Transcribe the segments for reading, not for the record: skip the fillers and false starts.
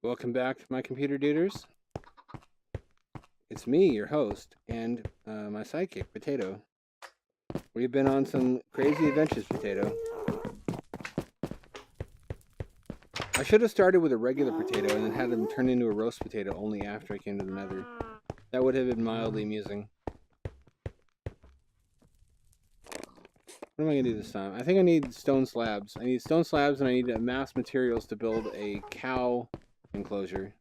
Welcome back to my computer duders. It's me, your host, and my sidekick, Potato. We've been on some crazy adventures, Potato. I should have started with a regular potato and then had him turn into a roast potato only after I came to the Nether. That would have been mildly amusing. What am I going to do this time? I think I need stone slabs. I need stone slabs and I need mass materials to build a cow enclosure.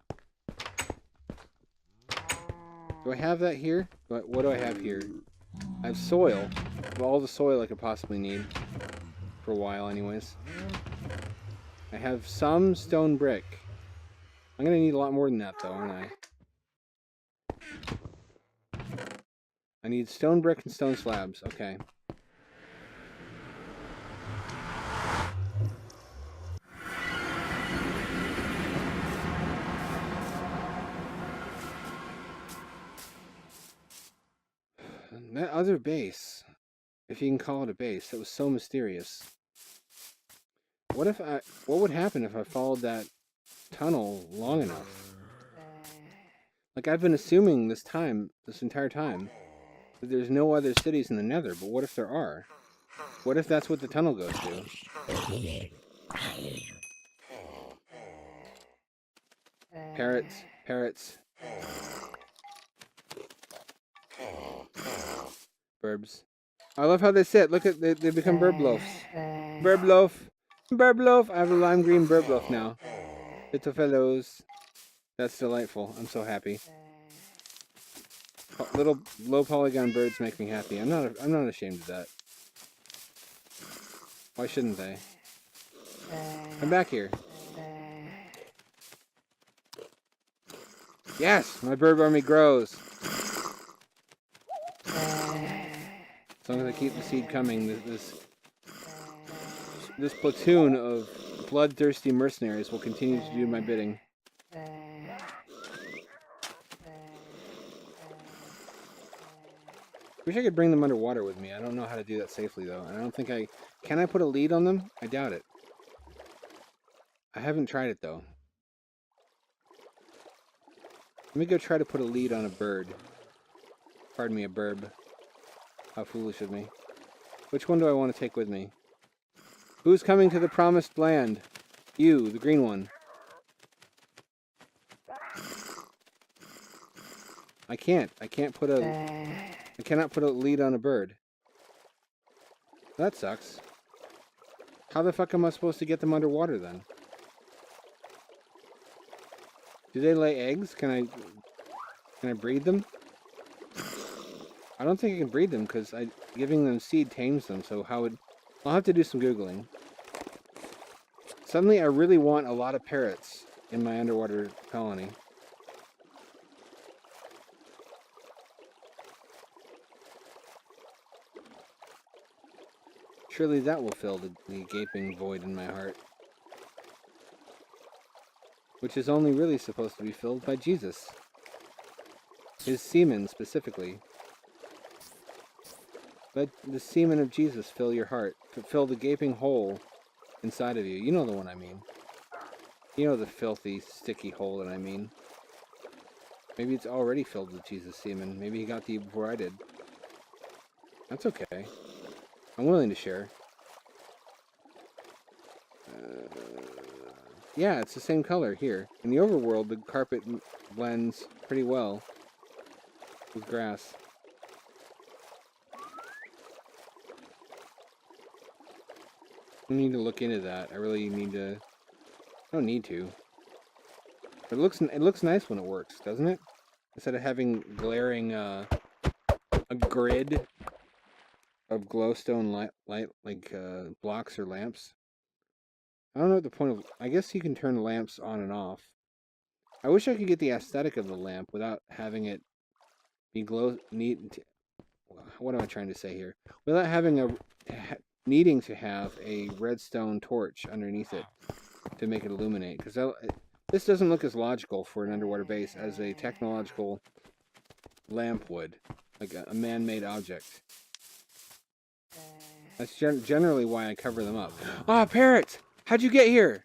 Do I have that here? What do I have here? I have soil. I have all the soil I could possibly need. For a while, anyways. I have some stone brick. I'm going to need a lot more than that, though, aren't I? I need stone brick and stone slabs. Okay. That other base, if you can call it a base, that was so mysterious. What would happen if I followed that tunnel long enough? Like, I've been assuming this entire time, that there's no other cities in the Nether, but what if there are? What if that's what the tunnel goes to? Parrots, parrots. Birbs. I love how they sit. Look at they become burb loafs. Burb loaf. Burb loaf. I have a lime green burb loaf now. Little fellows. That's delightful. I'm so happy. Little low polygon birds make me happy. I'm not ashamed of that. Why shouldn't they? Come back here. Yes, my bird army grows. As long as I keep the seed coming, this platoon of bloodthirsty mercenaries will continue to do my bidding. Wish I could bring them underwater with me. I don't know how to do that safely, though. I don't think I... Can I put a lead on them? I doubt it. I haven't tried it, though. Let me go try to put a lead on a bird. Pardon me, a burb. How foolish of me. Which one do I want to take with me? Who's coming to the promised land? You, the green one. I can't. I cannot put a lead on a bird. That sucks. How the fuck am I supposed to get them underwater then? Do they lay eggs? Can I breed them? I don't think I can breed them because giving them seed tames them. So I'll have to do some Googling. Suddenly I really want a lot of parrots in my underwater colony. Surely that will fill the gaping void in my heart. Which is only really supposed to be filled by Jesus. His semen, specifically. Let the semen of Jesus fill your heart. Fill the gaping hole inside of you. You know the one I mean. You know the filthy, sticky hole that I mean. Maybe it's already filled with Jesus' semen. Maybe he got to you before I did. That's okay. I'm willing to share. Yeah, it's the same color here. In the overworld, the carpet blends pretty well with grass. I need to look into that. I really need to... I don't need to. But it looks nice when it works, doesn't it? Instead of having glaring, a grid of glowstone light like, blocks or lamps. I don't know what the point of... I guess you can turn lamps on and off. I wish I could get the aesthetic of the lamp without having it be what am I trying to say here? Without having needing to have a redstone torch underneath it to make it illuminate. Because this doesn't look as logical for an underwater base as a technological lamp would. Like a man-made object. That's generally why I cover them up. Ah, parrots! How'd you get here?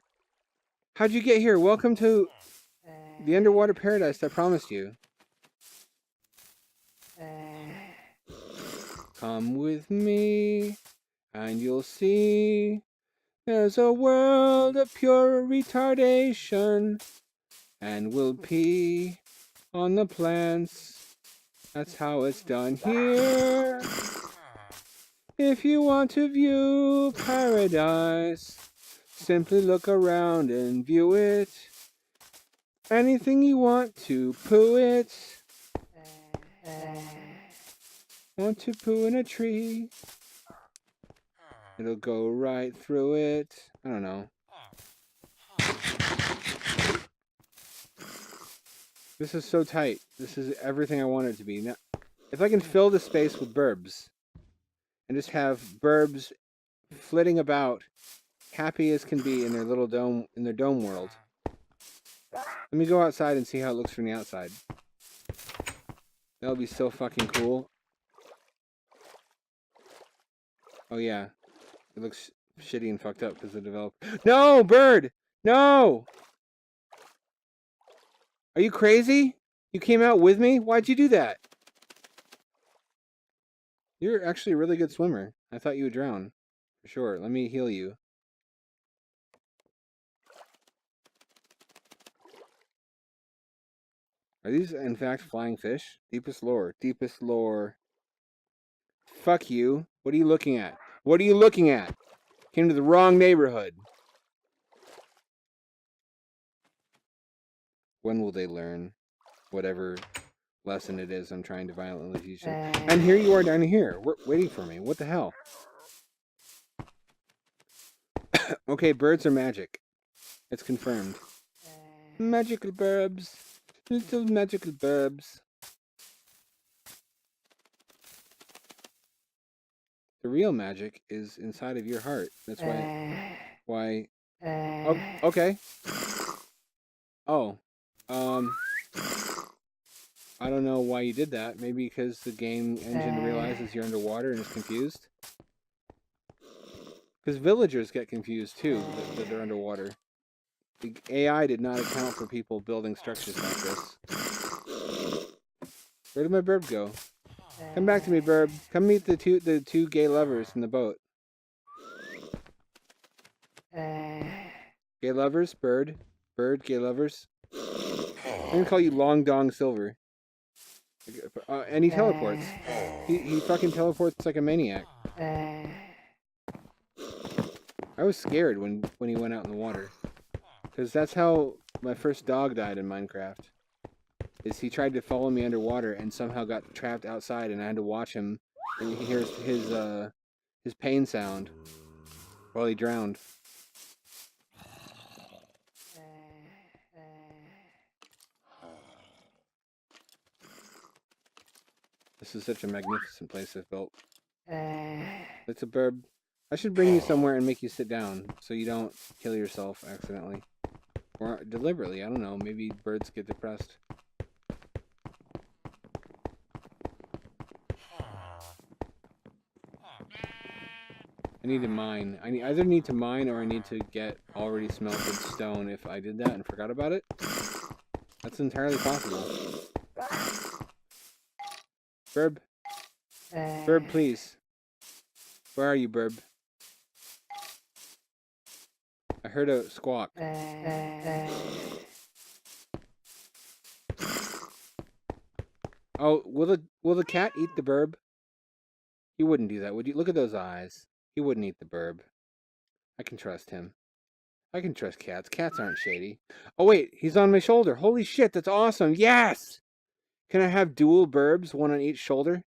How'd you get here? Welcome to The underwater paradise I promised you. Come with me, and you'll see there's a world of pure retardation, and we'll pee on the plants. That's how it's done here. If you want to view paradise, simply look around and view it. Anything you want to poo it. Want to poo in a tree? It'll go right through it. I don't know. This is so tight. This is everything I want it to be. Now, if I can fill the space with Birbs and just have Birbs flitting about, happy as can be in their little dome, in their dome world. Let me go outside and see how it looks from the outside. That'll be so fucking cool. Oh yeah, it looks shitty and fucked up because the developer. No, bird! No! Are you crazy? You came out with me? Why'd you do that? You're actually a really good swimmer. I thought you would drown. For sure. Let me heal you. Are these, in fact, flying fish? Deepest lore. Deepest lore. Fuck you. What are you looking at? What are you looking at? Came to the wrong neighborhood. When will they learn whatever lesson it is I'm trying to violently teach them? And here you are down here, waiting for me. What the hell? Okay, birds are magic. It's confirmed. Magical Birbs. Little magical Birbs. The real magic is inside of your heart. That's why. Oh, okay. Oh. I don't know why you did that. Maybe because the game engine realizes you're underwater and is confused. Because villagers get confused too, that they're underwater. The AI did not account for people building structures like this. Where did my Birb go? Come back to me, Birb. Come meet the two gay lovers in the boat. Gay lovers? Bird, gay lovers. I'm gonna call you Long Dong Silver. And he teleports. He fucking teleports like a maniac. I was scared when he went out in the water. Because that's how my first dog died in Minecraft. Is he tried to follow me underwater and somehow got trapped outside and I had to watch him and he hears his pain sound while he drowned. This is such a magnificent place I've built. It's a Birb. I should bring you somewhere and make you sit down so you don't kill yourself accidentally. Or deliberately, I don't know. Maybe birds get depressed. I need to mine. I either need to mine or I need to get already smelted stone if I did that and forgot about it. That's entirely possible. Birb. Birb, please. Where are you, Birb? I heard a squawk. Oh, will the cat eat the Birb? He wouldn't do that, would you? Look at those eyes. He wouldn't eat the Birb. I can trust him. I can trust cats. Cats aren't shady. Oh wait, he's on my shoulder. Holy shit, that's awesome. Yes! Can I have dual Birbs, one on each shoulder?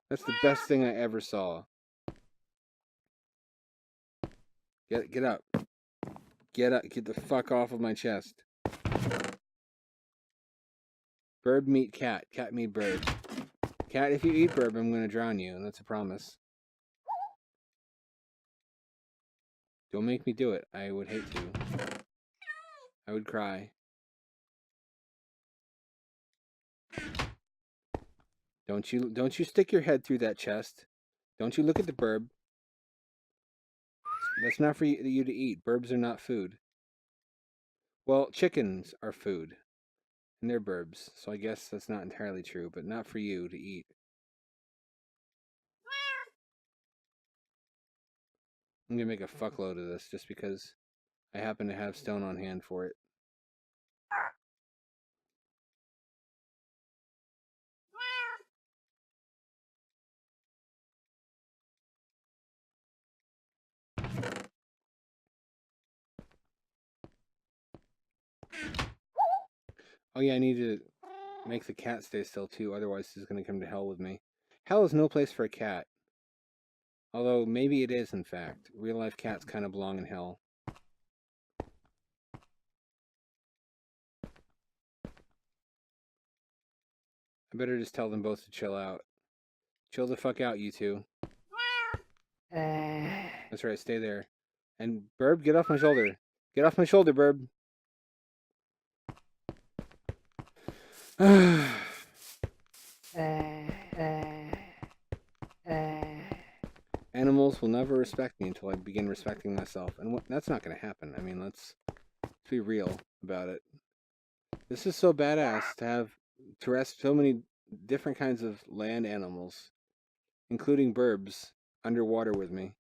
That's the best thing I ever saw. Get up. Get up. Get the fuck off of my chest. Birb meet cat. Cat meet bird. Cat, if you eat Birb, I'm going to drown you, and that's a promise. Don't make me do it. I would hate to. I would cry. Don't you stick your head through that chest. Don't you look at the Birb. That's not for you to eat. Birbs are not food. Well, chickens are food, and they're burbs, so I guess that's not entirely true, but not for you to eat. I'm gonna make a fuckload of this just because I happen to have stone on hand for it. Oh yeah, I need to make the cat stay still too, otherwise he's gonna come to hell with me. Hell is no place for a cat. Although maybe it is, in fact. Real life cats kind of belong in hell. I better just tell them both to chill out. Chill the fuck out, you two. That's right, stay there. And Burb, get off my shoulder. Get off my shoulder, Burb. Animals will never respect me until I begin respecting myself. And that's not going to happen. I mean, let's be real about it. This is so badass to have so many different kinds of land animals, including Burbs, underwater with me.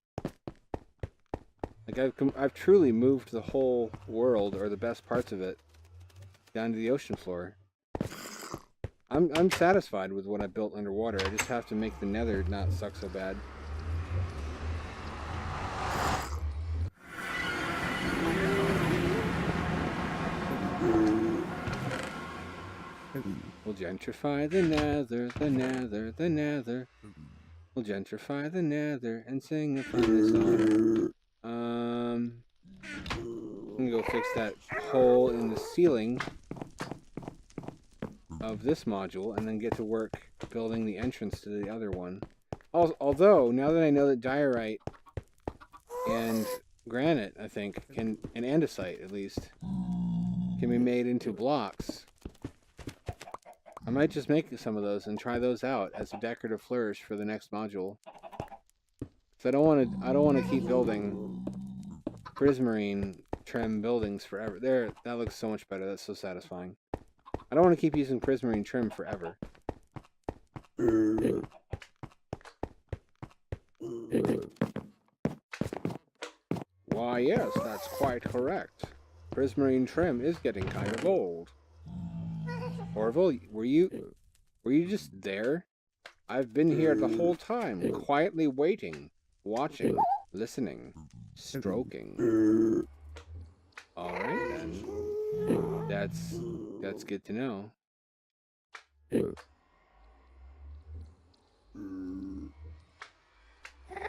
Like I've truly moved the whole world, or the best parts of it, down to the ocean floor. I'm satisfied with what I built underwater. I just have to make the Nether not suck so bad. We'll gentrify the Nether, the Nether, the Nether. We'll gentrify the Nether and sing a funny song. I'm gonna go fix that hole in the ceiling of this module and then get to work building the entrance to the other one. Although, now that I know that diorite and granite, I think, and andesite at least, can be made into blocks, I might just make some of those and try those out as a decorative flourish for the next module. So I don't want to keep building prismarine trim buildings forever. That looks so much better. That's so satisfying. I don't want to keep using prismarine trim forever. Why, yes, that's quite correct. Prismarine trim is getting kind of old. Orville, were you just there? I've been here the whole time, quietly waiting, watching, listening, stroking. All right then. That's good to know.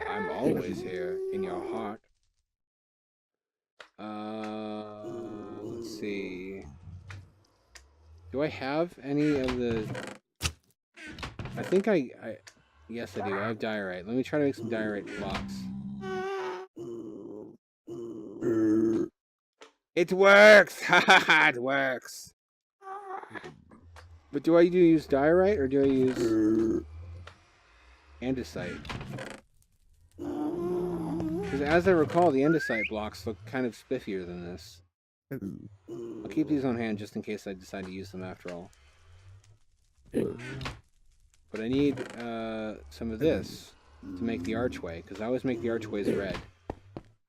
I'm always here in your heart. Let's see. Do I have any of the... I think yes, I do. I have diorite. Let me try to make some diorite blocks. It works! Ha ha ha! It works! But do I use diorite or do I use andesite? Because as I recall, the andesite blocks look kind of spiffier than this. I'll keep these on hand just in case I decide to use them after all. But I need some of this to make the archway, because I always make the archways red.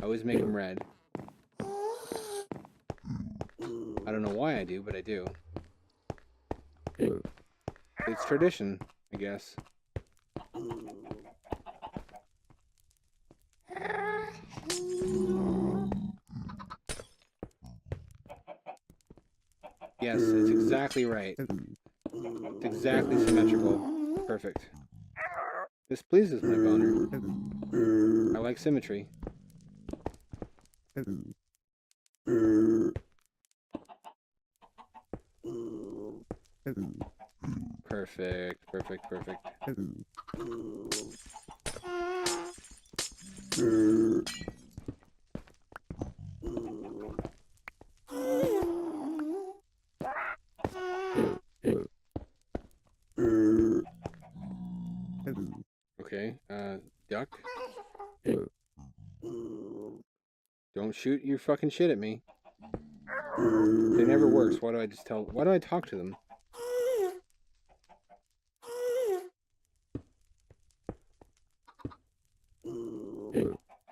I always make them red. I don't know why I do, but I do. It's tradition, I guess. Yes, it's exactly right. It's exactly symmetrical. Perfect. This pleases my boner. I like symmetry. Perfect, perfect, perfect. Okay, duck. Don't shoot your fucking shit at me. It never works. Why do I just tell... Why do I talk to them?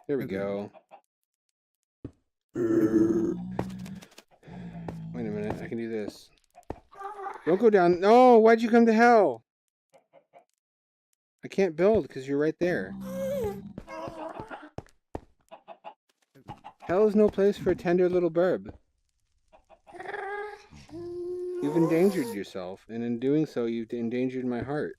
There we go. Wait a minute. I can do this. Don't go down. No! Why'd you come to hell? I can't build because you're right there. Hell is no place for a tender little burb. You've endangered yourself, and in doing so, you've endangered my heart.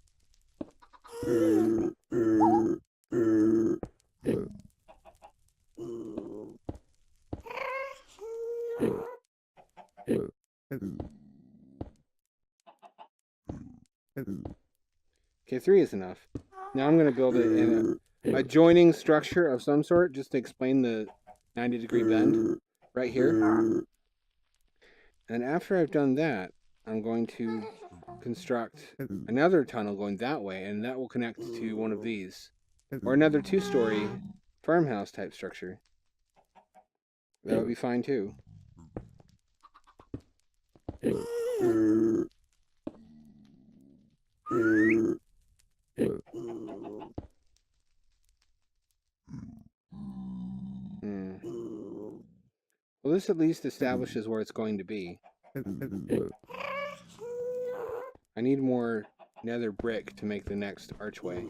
Okay, 3 is enough. Now I'm going to build it in a joining structure of some sort, just to explain the 90-degree bend right here. And after I've done that, I'm going to construct another tunnel going that way, and that will connect to one of these. Or another 2-story farmhouse type structure. That would be fine too. Well, this at least establishes where it's going to be. I need more nether brick to make the next archway.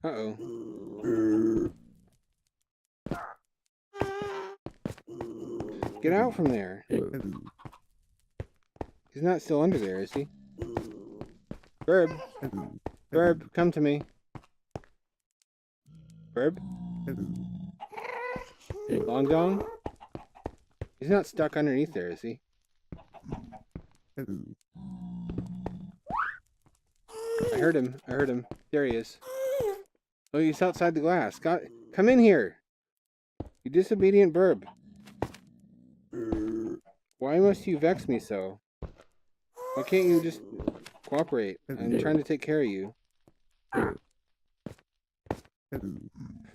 Uh-oh. Get out from there. He's not still under there, is he? Birb. Birb, come to me. Birb? Long Dong? He's not stuck underneath there, is he? I heard him. I heard him. There he is. Oh, he's outside the glass. Come in here. You disobedient Birb. Why must you vex me so? Why can't you just cooperate? I'm trying to take care of you.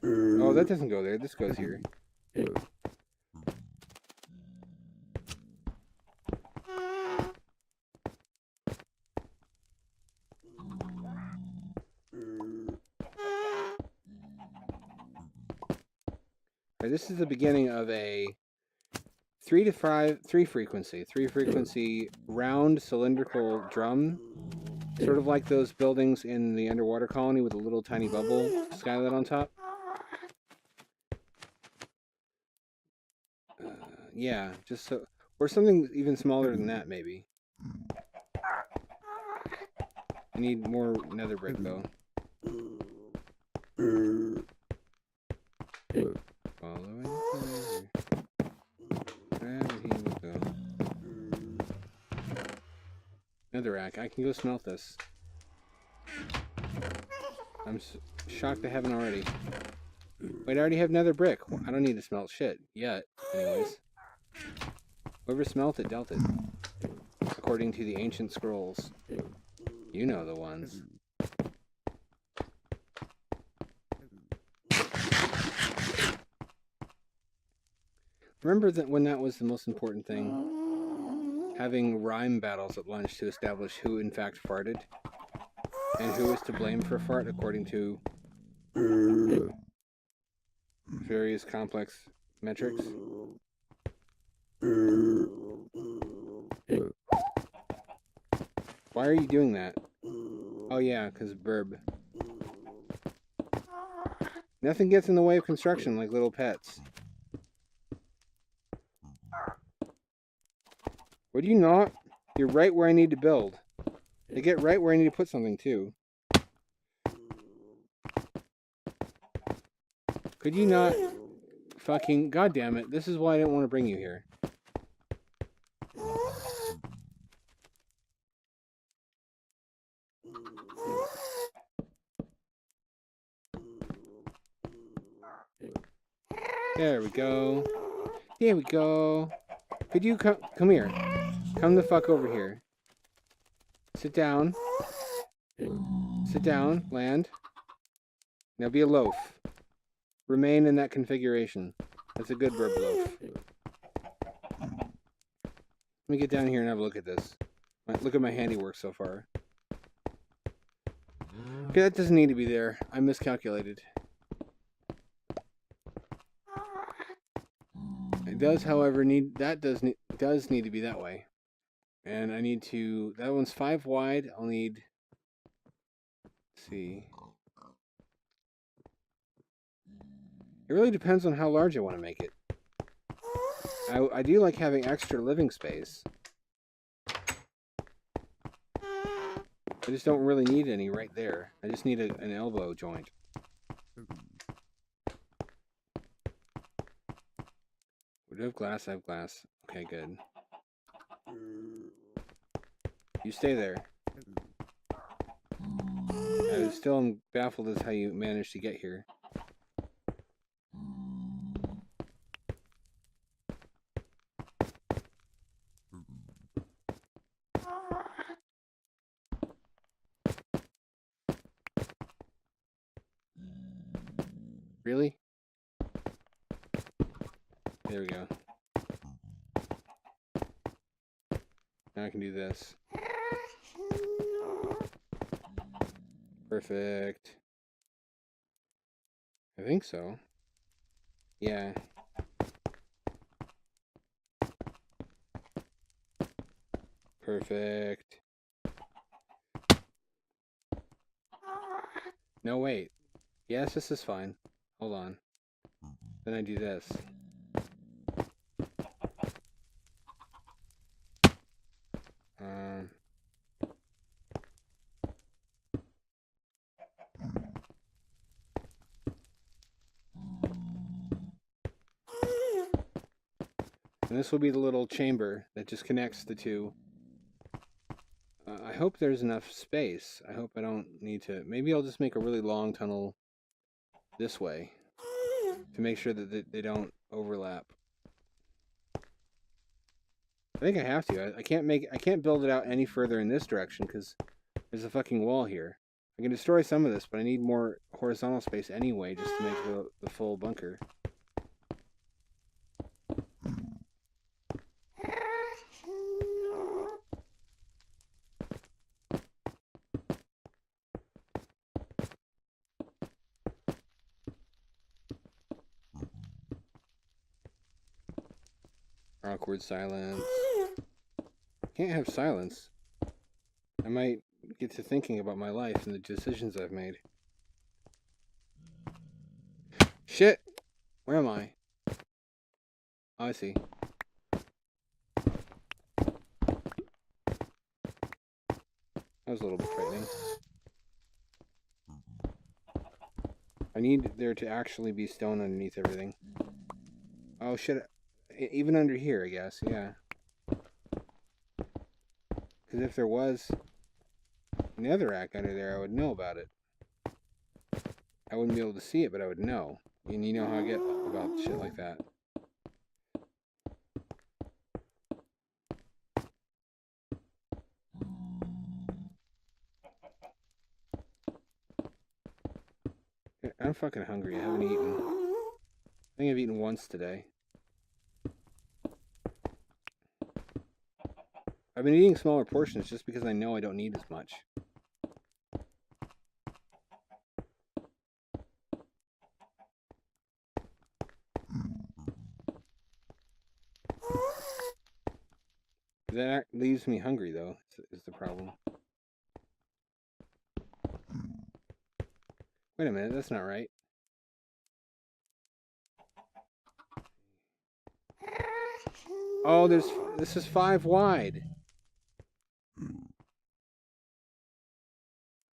Oh, that doesn't go there. This goes here. Right, this is the beginning of a 3 frequency round cylindrical drum, sort of like those buildings in the underwater colony with a little tiny bubble skylight on top. Yeah, just so, or something even smaller than that, maybe. I need more nether brick though. Following gravity will go. Netherrack, I can go smelt this. I'm shocked I haven't already. Wait, I already have nether brick. I don't need to smelt shit yet, anyways. Whoever smelt it dealt it, according to the ancient scrolls. You know the ones. Remember that when that was the most important thing? Having rhyme battles at lunch to establish who in fact farted and who is to blame for fart according to various complex metrics. Why are you doing that? Oh yeah, because Burb. Nothing gets in the way of construction like little pets. Would you not? You're right where I need to build. I get right where I need to put something too. Could you not fucking... God damn it. This is why I didn't want to bring you here. There we go. There we go. Could you come here? Come the fuck over here. Sit down. Sit down. Land. Now be a loaf. Remain in that configuration. That's a good bird loaf. Let me get down here and have a look at this. Look at my handiwork so far. Okay, that doesn't need to be there. I miscalculated. It does, however, does need to be that way. And I need to... That one's 5 wide. I'll need... Let's see. It really depends on how large I want to make it. I do like having extra living space. I just don't really need any right there. I just need an elbow joint. Would you have glass? I have glass. Okay, good. You stay there. I still am baffled as how you managed to get here. Really? There we go. Now I can do this. Perfect. I think so. Yeah. Perfect. No, wait. Yes, this is fine. Hold on. Then I do this. And this will be the little chamber that just connects the two. I hope there's enough space. I hope I don't need to... Maybe I'll just make a really long tunnel this way to make sure that they don't overlap. I think I have to. I can't build it out any further in this direction because there's a fucking wall here. I can destroy some of this, but I need more horizontal space anyway just to make the full bunker. Awkward silence. Can't have silence. I might get to thinking about my life and the decisions I've made. Shit! Where am I? Oh, I see. That was a little bit frightening. I need there to actually be stone underneath everything. Oh shit. Even under here, I guess, yeah. Because if there was netherrack under there, I would know about it. I wouldn't be able to see it, but I would know. And you know how I get about shit like that. I'm fucking hungry. I haven't eaten. I think I've eaten once today. I've been eating smaller portions just because I know I don't need as much. That leaves me hungry, though, is the problem. Wait a minute, that's not right. Oh, this is 5 wide.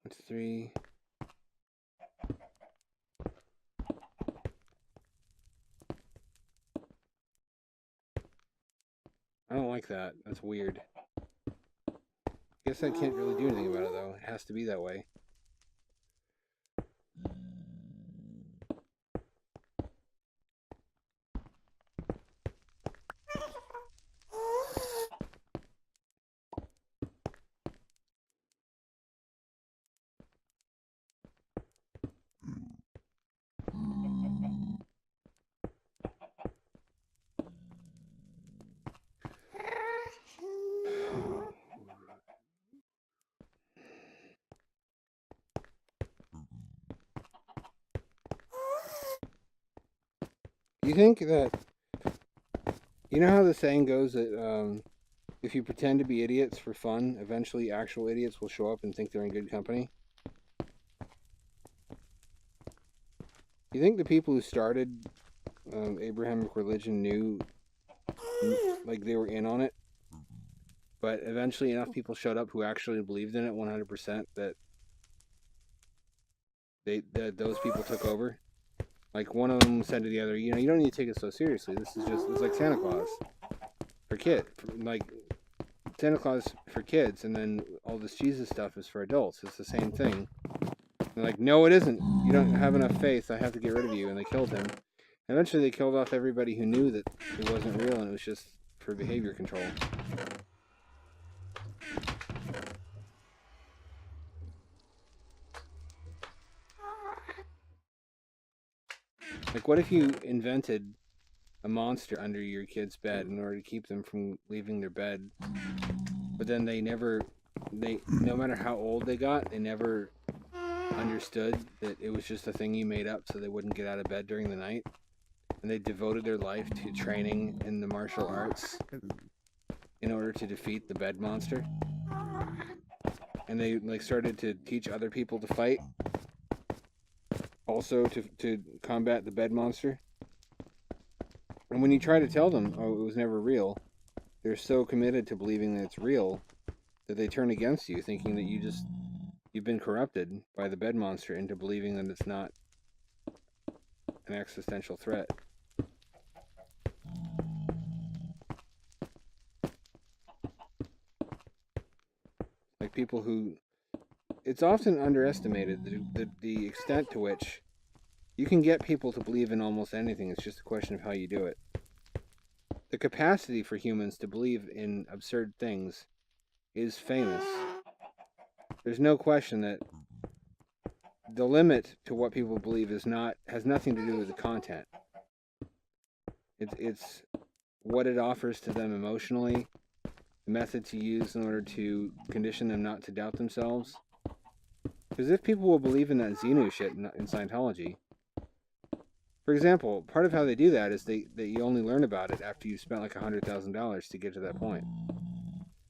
That's 3. I don't like that. That's weird. Guess I can't really do anything about it, though. It has to be that way. You think that, you know how the saying goes that if you pretend to be idiots for fun, eventually actual idiots will show up and think they're in good company? You think the people who started Abrahamic religion knew, like, they were in on it, but eventually enough people showed up who actually believed in it 100% that those people took over? Like, one of them said to the other, you don't need to take it so seriously. It's like Santa Claus for kids. Like, Santa Claus for kids, and then all this Jesus stuff is for adults. It's the same thing. They're like, no, it isn't. You don't have enough faith. I have to get rid of you. And they killed him. Eventually, they killed off everybody who knew that it wasn't real and it was just for behavior control. Like, what if you invented a monster under your kid's bed in order to keep them from leaving their bed? But then no matter how old they got, they never understood that it was just a thing you made up so they wouldn't get out of bed during the night. And they devoted their life to training in the martial arts in order to defeat the bed monster. And they started to teach other people to fight, also to combat the bed monster. And when you try to tell them, oh, it was never real, they're so committed to believing that it's real that they turn against you, thinking that you've been corrupted by the bed monster into believing that it's not an existential threat. Like people who, it's often underestimated the extent to which you can get people to believe in almost anything. It's just a question of how you do it. The capacity for humans to believe in absurd things is famous. There's no question that the limit to what people believe has nothing to do with the content. It's what it offers to them emotionally, the method to use in order to condition them not to doubt themselves. Because if people will believe in that Xenu shit in Scientology, for example, part of how they do that is that you only learn about it after you've spent like $100,000 to get to that point.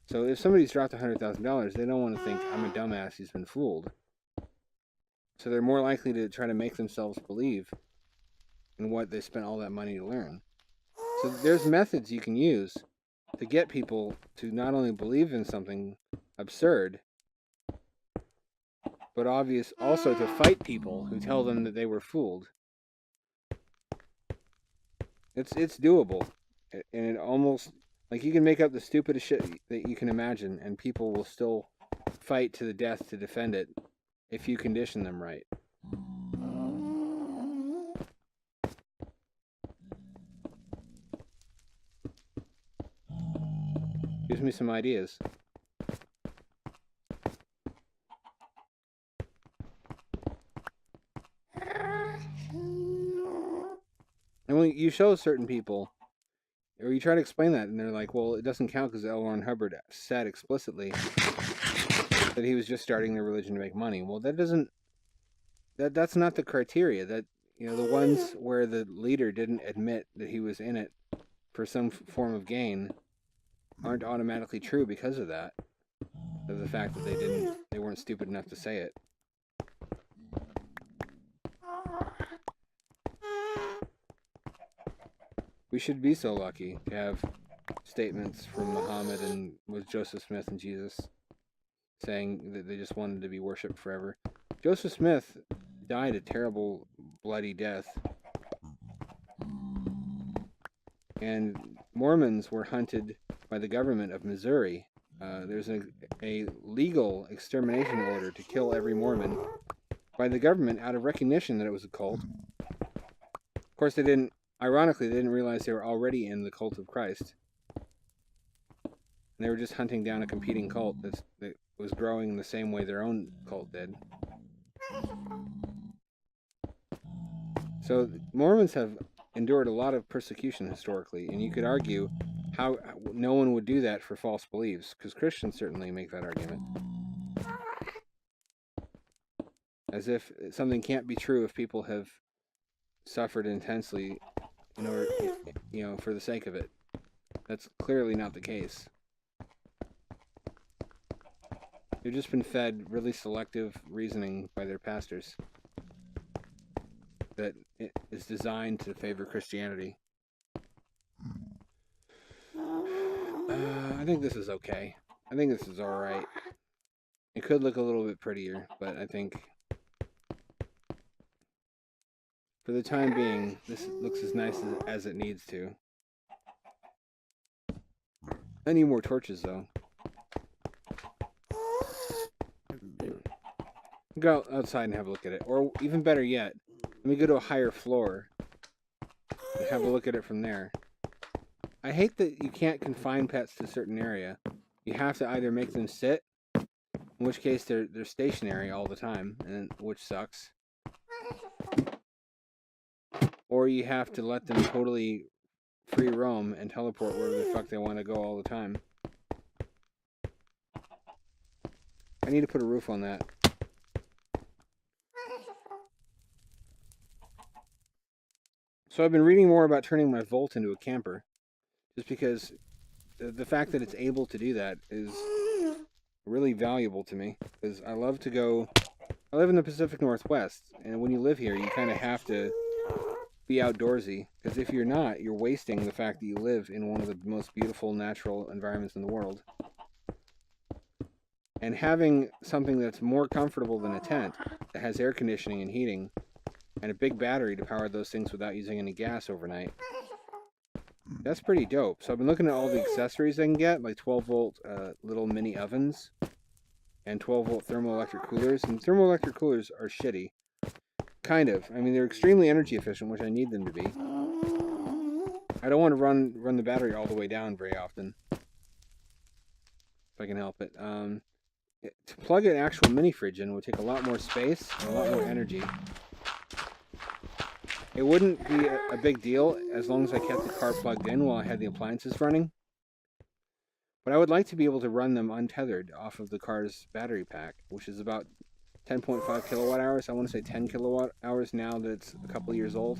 So if somebody's dropped $100,000, they don't want to think, I'm a dumbass who's been fooled. So they're more likely to try to make themselves believe in what they spent all that money to learn. So there's methods you can use to get people to not only believe in something absurd, but also to fight people who tell them that they were fooled. It's doable, and it almost, like, you can make up the stupidest shit that you can imagine, and people will still fight to the death to defend it if you condition them right. Gives me some ideas. And when you show certain people, or you try to explain that, and they're like, well, it doesn't count because L. Ron Hubbard said explicitly that he was just starting the religion to make money. Well, that's not the criteria. That, the ones where the leader didn't admit that he was in it for some form of gain aren't automatically true because of that. Of the fact that they weren't stupid enough to say it. We should be so lucky to have statements from Muhammad and with Joseph Smith and Jesus saying that they just wanted to be worshipped forever. Joseph Smith died a terrible, bloody death. And Mormons were hunted by the government of Missouri. There's a legal extermination order to kill every Mormon by the government out of recognition that it was a cult. Of course, ironically, they didn't realize they were already in the cult of Christ. And they were just hunting down a competing cult that was growing in the same way their own cult did. So Mormons have endured a lot of persecution historically, and you could argue how no one would do that for false beliefs, because Christians certainly make that argument. As if something can't be true if people have suffered intensely in order, for the sake of it. That's clearly not the case. They've just been fed really selective reasoning by their pastors that it is designed to favor Christianity. I think this is okay. I think this is alright. It could look a little bit prettier, but I think for the time being, this looks as nice as it needs to. I need more torches, though. Go outside and have a look at it. Or even better yet, let me go to a higher floor and have a look at it from there. I hate that you can't confine pets to a certain area. You have to either make them sit, in which case they're stationary all the time, and which sucks. Or you have to let them totally free roam and teleport wherever the fuck they want to go all the time. I need to put a roof on that. So I've been reading more about turning my Volt into a camper, just because the fact that it's able to do that is really valuable to me. Because I love to go. I live in the Pacific Northwest, and when you live here, you kind of have to be outdoorsy. Because if you're not, you're wasting the fact that you live in one of the most beautiful natural environments in the world. And having something that's more comfortable than a tent, that has air conditioning and heating, and a big battery to power those things without using any gas overnight, that's pretty dope. So I've been looking at all the accessories I can get, like 12-volt little mini ovens and 12-volt thermoelectric coolers. And thermoelectric coolers are shitty. Kind of. I mean, they're extremely energy efficient, which I need them to be. I don't want to run the battery all the way down very often, if I can help it. To plug an actual mini fridge in would take a lot more space and a lot more energy. It wouldn't be a big deal as long as I kept the car plugged in while I had the appliances running. But I would like to be able to run them untethered off of the car's battery pack, which is about 10.5 kilowatt hours. I want to say 10 kilowatt hours now that it's a couple years old.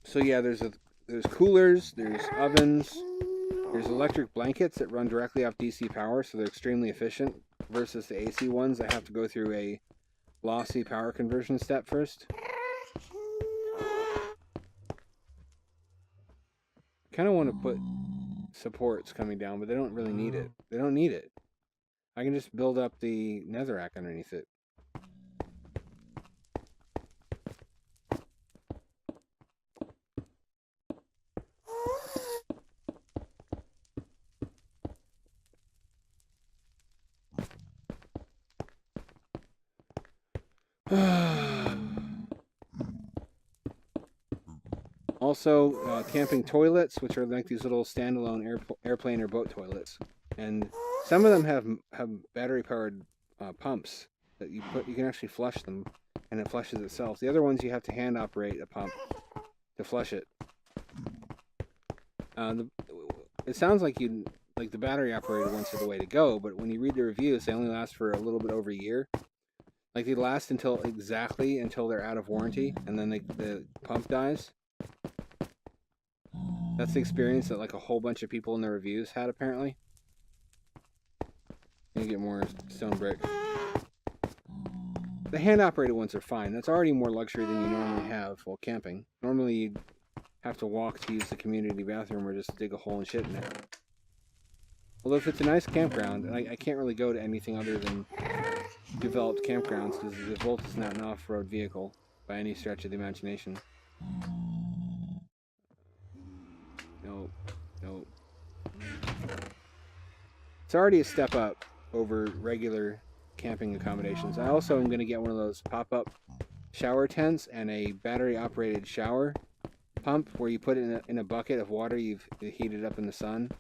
So yeah, there's coolers, there's ovens, there's electric blankets that run directly off DC power, so they're extremely efficient versus the AC ones that have to go through a lossy power conversion step first. I kind of want to put supports coming down, but they don't really need it. They don't need it. I can just build up the netherrack underneath it. Also, camping toilets, which are like these little standalone airplane or boat toilets, and some of them have battery-powered pumps that you can actually flush them, and it flushes itself. The other ones you have to hand operate a pump to flush it. It sounds like the battery operated ones are the way to go, but when you read the reviews, they only last for a little bit over a year. Like they last until they're out of warranty, and then the pump dies. That's the experience that like a whole bunch of people in the reviews had apparently. Gonna get more stone brick. The hand operated ones are fine. That's already more luxury than you normally have while camping. Normally you'd have to walk to use the community bathroom or just dig a hole and shit in it. Although if it's a nice campground, and I can't really go to anything other than developed campgrounds because the Volt is not an off-road vehicle by any stretch of the imagination. Nope. It's already a step up over regular camping accommodations. I also am going to get one of those pop-up shower tents and a battery-operated shower pump where you put it in a bucket of water you've heated up in the sun.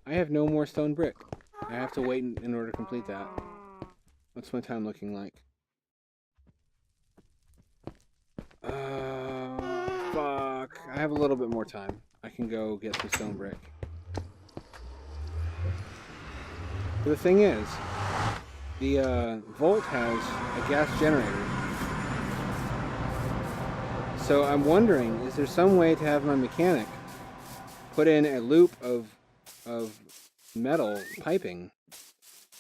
I have no more stone brick. I have to wait in order to complete that. What's my time looking like? Fuck. I have a little bit more time. I can go get some stone brick. But the thing is, The Volt has a gas generator. So I'm wondering, is there some way to have my mechanic put in a loop of metal piping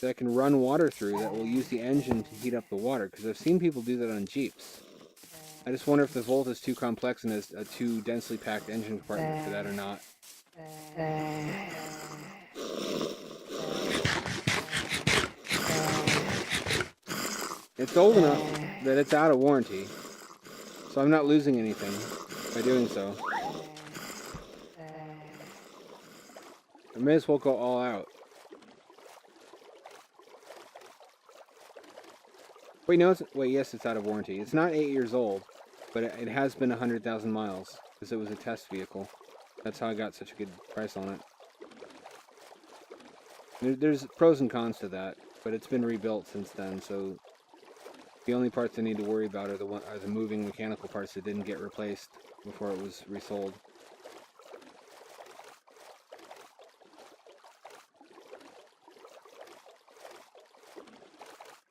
that I can run water through that will use the engine to heat up the water? Because I've seen people do that on Jeeps. I just wonder if the Volt is too complex and is a too densely packed engine compartment for that or not. It's old enough that it's out of warranty, so I'm not losing anything by doing so. I may as well go all out. Wait, no, yes, it's out of warranty. It's not 8 years old, but it has been 100,000 miles, because it was a test vehicle. That's how I got such a good price on it. There's pros and cons to that, but it's been rebuilt since then, so the only parts I need to worry about are the moving mechanical parts that didn't get replaced before it was resold.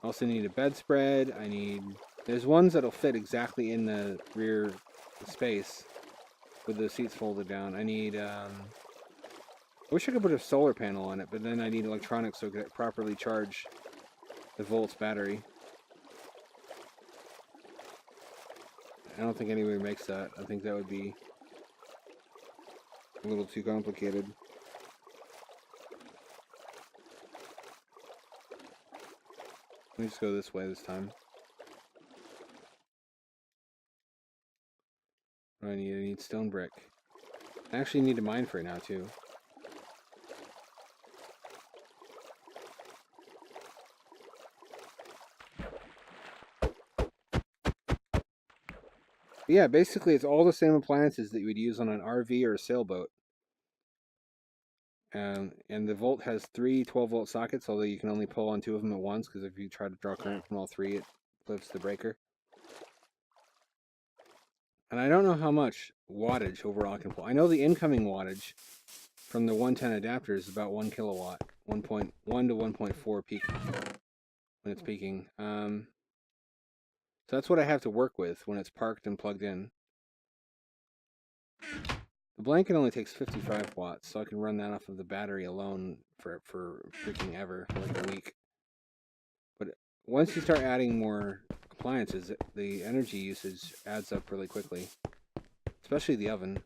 Also need a bedspread. There's ones that'll fit exactly in the rear space with the seats folded down. I wish I could put a solar panel on it, but then I need electronics so I could properly charge the Volt's battery. I don't think anybody makes that. I think that would be a little too complicated. Let me just go this way this time. What do I need? I need stone brick. I actually need to mine for it now, too. Yeah, basically it's all the same appliances that you would use on an RV or a sailboat. And the Volt has 3 12-volt sockets, although you can only pull on 2 of them at once, because if you try to draw current from all 3, it flips the breaker. And I don't know how much wattage overall I can pull. I know the incoming wattage from the 110 adapter is about 1 kilowatt, 1.1 to 1.4 peak when it's peaking. So that's what I have to work with when it's parked and plugged in. The blanket only takes 55 watts, so I can run that off of the battery alone for freaking ever, for like a week. But once you start adding more appliances, the energy usage adds up really quickly, especially the oven.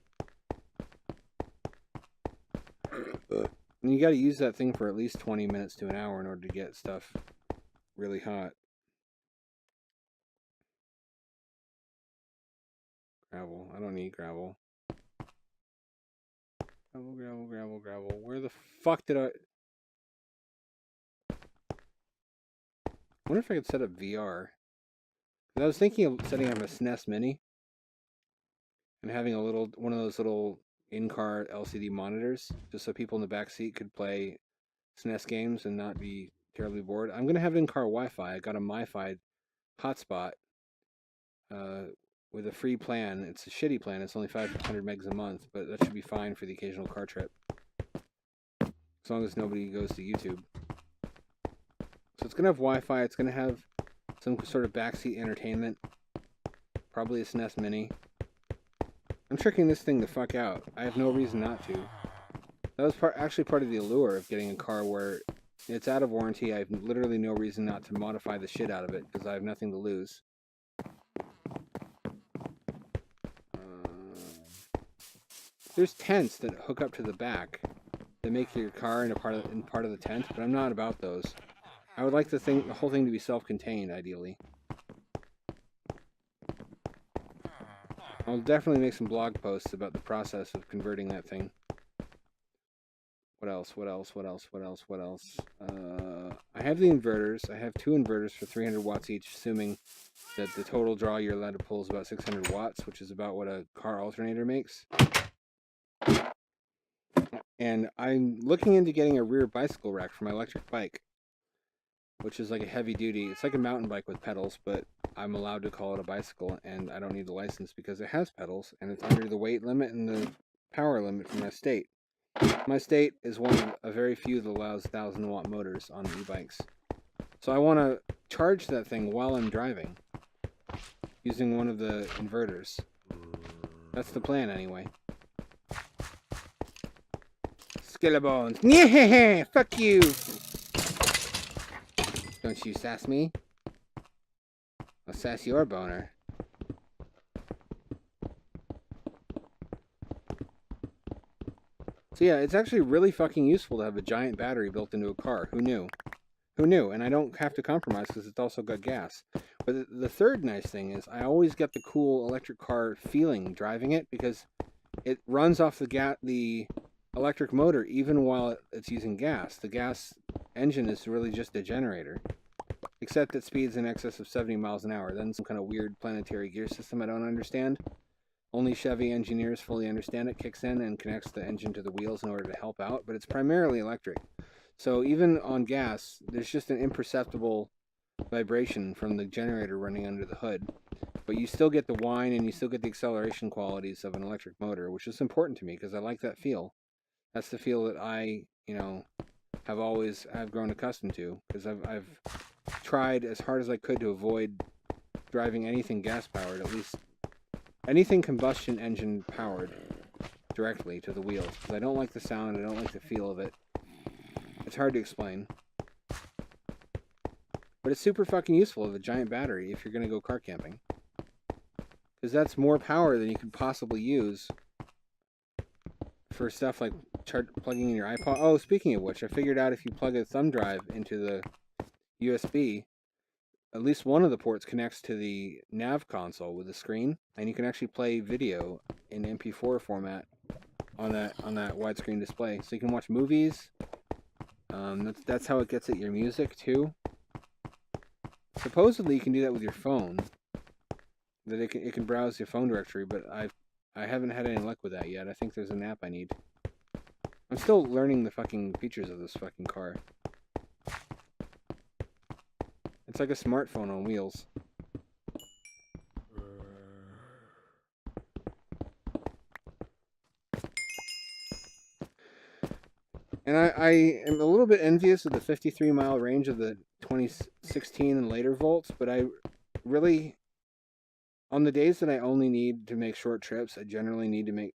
And you got to use that thing for at least 20 minutes to an hour in order to get stuff really hot. Gravel. I don't need gravel. Gravel, gravel, gravel, gravel. Where the fuck did I wonder if I could set up VR. I was thinking of setting up a SNES Mini and having one of those little in-car LCD monitors, just so people in the back seat could play SNES games and not be terribly bored. I'm gonna have in-car Wi-Fi. I got a MiFi hotspot with a free plan. It's a shitty plan. It's only 500 megs a month, but that should be fine for the occasional car trip, as long as nobody goes to YouTube. So it's gonna have Wi-Fi. It's gonna have some sort of backseat entertainment. Probably a SNES Mini. I'm tricking this thing the fuck out. I have no reason not to. That was actually part of the allure of getting a car where it's out of warranty. I have literally no reason not to modify the shit out of it, because I have nothing to lose. There's tents that hook up to the back that make your car in part of the tent, but I'm not about those. I would like the whole thing to be self-contained, ideally. I'll definitely make some blog posts about the process of converting that thing. What else? I have the inverters. I have 2 inverters for 300 watts each, assuming that the total draw you're allowed to pull is about 600 watts, which is about what a car alternator makes. And I'm looking into getting a rear bicycle rack for my electric bike, which is like a heavy duty. It's like a mountain bike with pedals, but I'm allowed to call it a bicycle, and I don't need the license because it has pedals, and it's under the weight limit and the power limit for my state. My state is one of a very few that allows 1,000-watt motors on e-bikes. So I want to charge that thing while I'm driving, using one of the inverters. That's the plan, anyway. Skillebones. Yeah, fuck you. Don't you sass me. I'll sass your boner. So yeah, it's actually really fucking useful to have a giant battery built into a car. Who knew? Who knew? And I don't have to compromise because it's also got gas. But the third nice thing is I always get the cool electric car feeling driving it because it runs off the electric motor even while it's using gas. The gas engine is really just a generator, except at speeds in excess of 70 miles an hour. Then some kind of weird planetary gear system I don't understand. Only Chevy engineers fully understand it, kicks in and connects the engine to the wheels in order to help out, but it's primarily electric. So even on gas, there's just an imperceptible vibration from the generator running under the hood. But you still get the whine and you still get the acceleration qualities of an electric motor, which is important to me because I like that feel. That's the feel that I, have grown accustomed to because I've tried as hard as I could to avoid driving anything gas powered, at least anything combustion engine powered directly to the wheels, because I don't like the sound, I don't like the feel of it. It's hard to explain. But it's super fucking useful with a giant battery if you're going to go car camping. Because that's more power than you could possibly use for stuff like plugging in your iPod. Oh, speaking of which, I figured out if you plug a thumb drive into the USB, at least one of the ports connects to the nav console with the screen, and you can actually play video in MP4 format on that widescreen display. So you can watch movies. That's how it gets at your music too. Supposedly you can do that with your phone. That it can browse your phone directory, but I haven't had any luck with that yet. I think there's an app I need. I'm still learning the fucking features of this fucking car. It's like a smartphone on wheels. And I am a little bit envious of the 53-mile range of the 2016 and later Volts, but I really, on the days that I only need to make short trips, I generally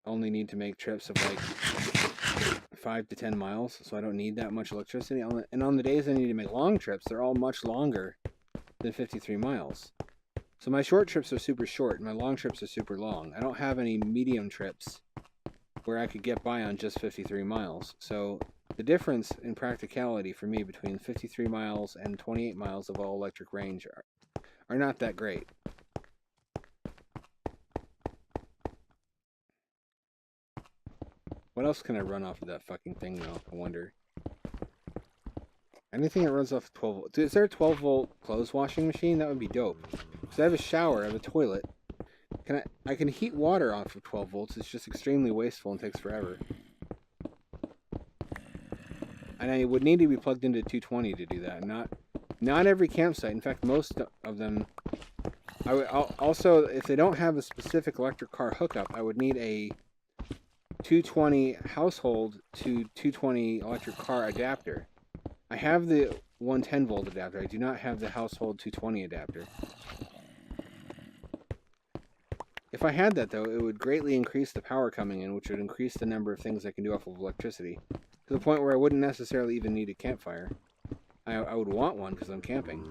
only need to make trips of like 5 to 10 miles, so I don't need that much electricity. And on the days I need to make long trips, they're all much longer than 53 miles. So my short trips are super short, and my long trips are super long. I don't have any medium trips where I could get by on just 53 miles. So the difference in practicality for me between 53 miles and 28 miles of all-electric range are not that great. What else can I run off of that fucking thing, though? I wonder. Anything that runs off 12 volt. Is there a 12-volt clothes washing machine? That would be dope. Because I have a shower, I have a toilet. I can heat water off of 12 volts. It's just extremely wasteful and takes forever. And I would need to be plugged into 220 to do that. Not every campsite. In fact, most of them. I would also, if they don't have a specific electric car hookup, I would need a 220 household to 220 electric car adapter. I have the 110 volt adapter. I do not have the household 220 adapter. If I had that, though, it would greatly increase the power coming in, which would increase the number of things I can do off of electricity, to the point where I wouldn't necessarily even need a campfire. I would want one because I'm camping.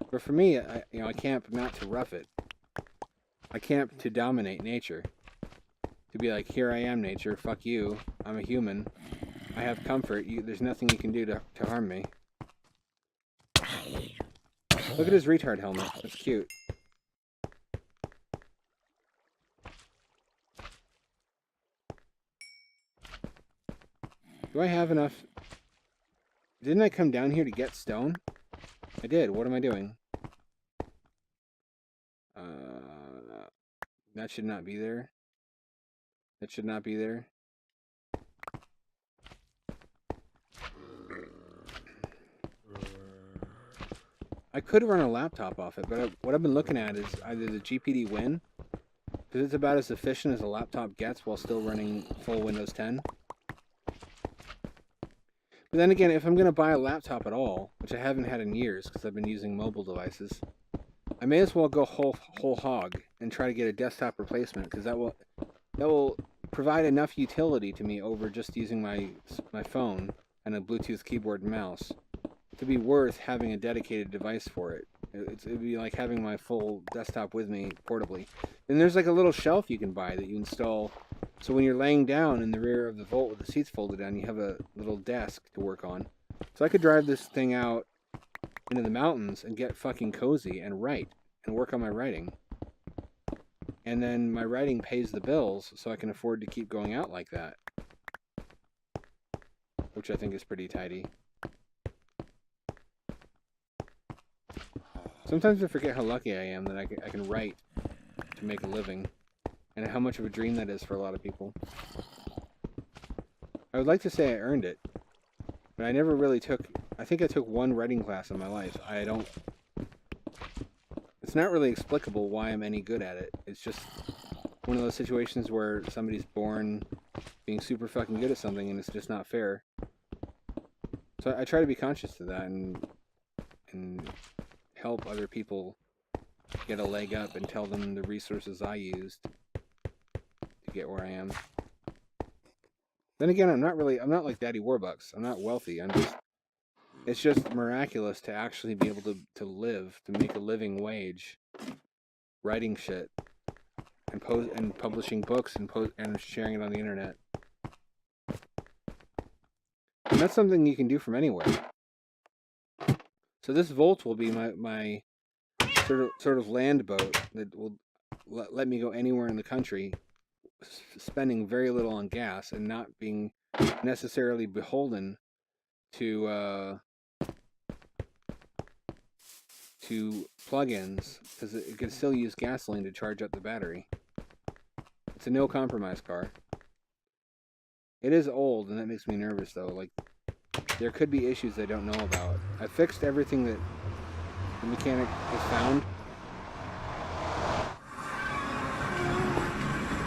But for me, I camp not to rough it. I camp to dominate nature. To be like, here I am, nature, fuck you, I'm a human. I have comfort, there's nothing you can do to harm me. Look at his retard helmet, that's cute. Do I have enough? Didn't I come down here to get stone? I did. What am I doing? That should not be there. That should not be there. I could run a laptop off it, but what I've been looking at is either the GPD Win, because it's about as efficient as a laptop gets while still running full Windows 10. But then again, if I'm going to buy a laptop at all, which I haven't had in years because I've been using mobile devices, I may as well go whole hog and try to get a desktop replacement because that will provide enough utility to me over just using my phone and a Bluetooth keyboard and mouse to be worth having a dedicated device for it. It'd be like having my full desktop with me portably. And there's like a little shelf you can buy that you install. So when you're laying down in the rear of the Volt with the seats folded down, you have a little desk to work on. So I could drive this thing out into the mountains and get fucking cozy and write and work on my writing. And then my writing pays the bills so I can afford to keep going out like that. Which I think is pretty tidy. Sometimes I forget how lucky I am that I can write to make a living, and how much of a dream that is for a lot of people. I would like to say I earned it, but I never really took... I think I took one writing class in my life. It's not really explicable why I'm any good at it. It's just one of those situations where somebody's born being super fucking good at something and it's just not fair. So I try to be conscious of that and help other people get a leg up and tell them the resources I used to get where I am. Then again, I'm not like Daddy Warbucks. I'm not wealthy. It's just miraculous to actually be able to live, to make a living wage, writing shit, and publishing books and sharing it on the internet. And that's something you can do from anywhere. So this Volt will be my sort of land boat that will let me go anywhere in the country, spending very little on gas and not being necessarily beholden to plug-ins, because it can still use gasoline to charge up the battery. It's a no compromise car. It is old, and that makes me nervous though. Like, there could be issues I don't know about. I fixed everything that the mechanic has found,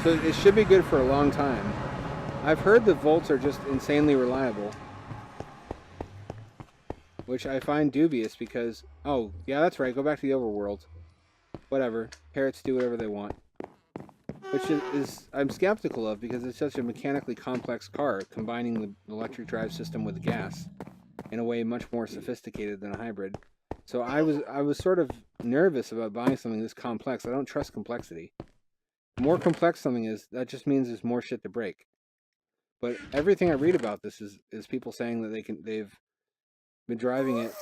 so it should be good for a long time. I've heard the Volts are just insanely reliable, which I find dubious because, oh, yeah, that's right, go back to the overworld. Whatever, parrots do whatever they want. Which is I'm skeptical of because it's such a mechanically complex car, combining the electric drive system with the gas in a way much more sophisticated than a hybrid. So I was sort of nervous about buying something this complex. I don't trust complexity. The more complex something is, that just means there's more shit to break. But everything I read about this is people saying that they've been driving it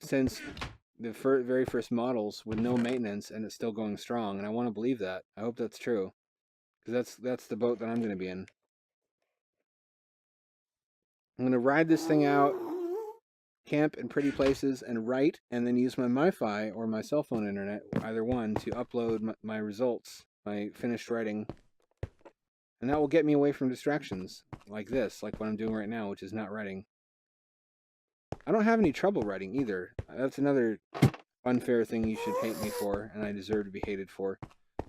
since the very first models with no maintenance, and it's still going strong. And I want to believe that. I hope that's true, because that's the boat that I'm going to be in. I'm going to ride this thing out, camp in pretty places, and write, and then use my MiFi or my cell phone internet, either one, to upload my results, my finished writing. And that will get me away from distractions like this, like what I'm doing right now, which is not writing. I don't have any trouble writing either. That's another unfair thing you should hate me for, and I deserve to be hated for.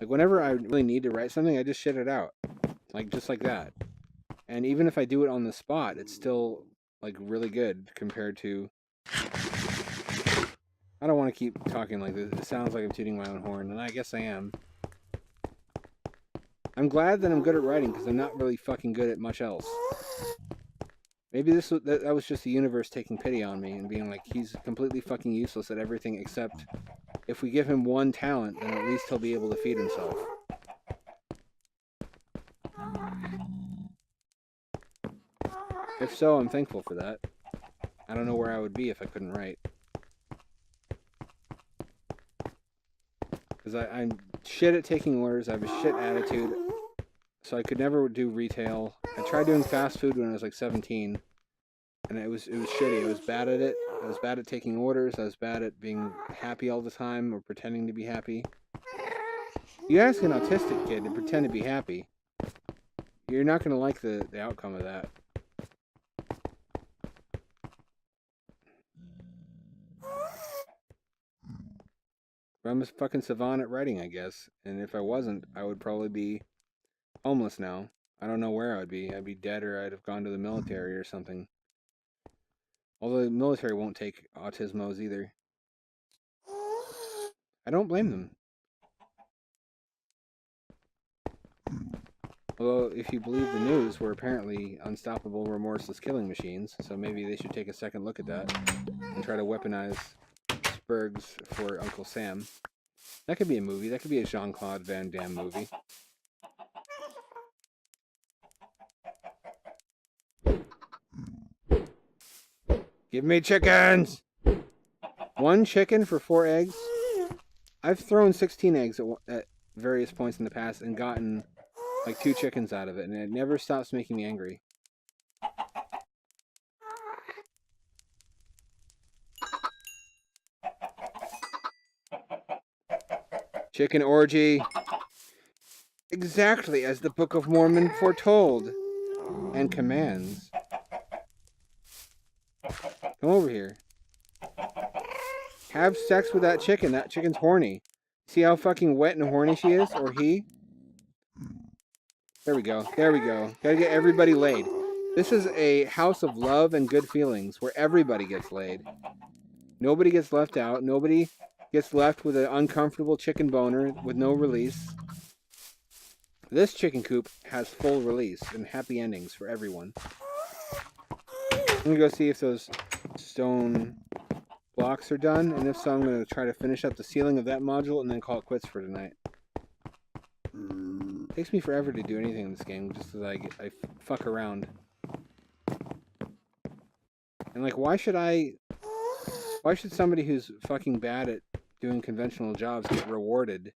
Like, whenever I really need to write something, I just shit it out. Like, just like that. And even if I do it on the spot, it's still, like, really good compared to... I don't want to keep talking like this. It sounds like I'm tooting my own horn, and I guess I am. I'm glad that I'm good at writing, because I'm not really fucking good at much else. Maybe that was just the universe taking pity on me and being like, he's completely fucking useless at everything except if we give him one talent, then at least he'll be able to feed himself. If so, I'm thankful for that. I don't know where I would be if I couldn't write. Because I'm shit at taking orders, I have a shit attitude, so I could never do retail. I tried doing fast food when I was like 17, and it was shitty. I was bad at it. I was bad at taking orders. I was bad at being happy all the time or pretending to be happy. You ask an autistic kid to pretend to be happy, you're not going to like the outcome of that. But I'm a fucking savant at writing, I guess. And if I wasn't, I would probably be homeless now. I don't know where I would be. I'd be dead, or I'd have gone to the military or something. Although the military won't take autismos either. I don't blame them. Although, if you believe the news, we're apparently unstoppable, remorseless killing machines, so maybe they should take a second look at that and try to weaponize Spurgs for Uncle Sam. That could be a movie. That could be a Jean-Claude Van Damme movie. Give me chickens! 1 chicken for 4 eggs? I've thrown 16 eggs at various points in the past and gotten like 2 chickens out of it, and it never stops making me angry. Chicken orgy. Exactly as the Book of Mormon foretold and commands. Come over here. Have sex with that chicken. That chicken's horny. See how fucking wet and horny she is? Or he? There we go. There we go. Gotta get everybody laid. This is a house of love and good feelings where everybody gets laid. Nobody gets left out. Nobody gets left with an uncomfortable chicken boner with no release. This chicken coop has full release and happy endings for everyone. I'm gonna go see if those stone blocks are done, and if so, I'm gonna try to finish up the ceiling of that module and then call it quits for tonight. It takes me forever to do anything in this game, just because I fuck around. And like, why should somebody who's fucking bad at doing conventional jobs get rewarded?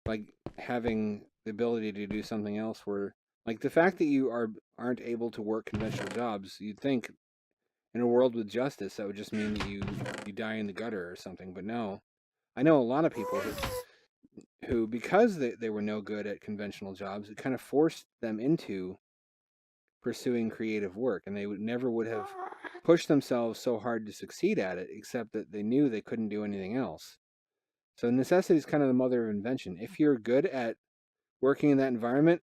Like, having the ability to do something else where, like, the fact that you aren't able to work conventional jobs, you'd think in a world with justice that would just mean that you die in the gutter or something, but no. I know a lot of people who because they were no good at conventional jobs, it kind of forced them into pursuing creative work, and they never would have pushed themselves so hard to succeed at it, except that they knew they couldn't do anything else. So necessity is kind of the mother of invention. If you're good at working in that environment,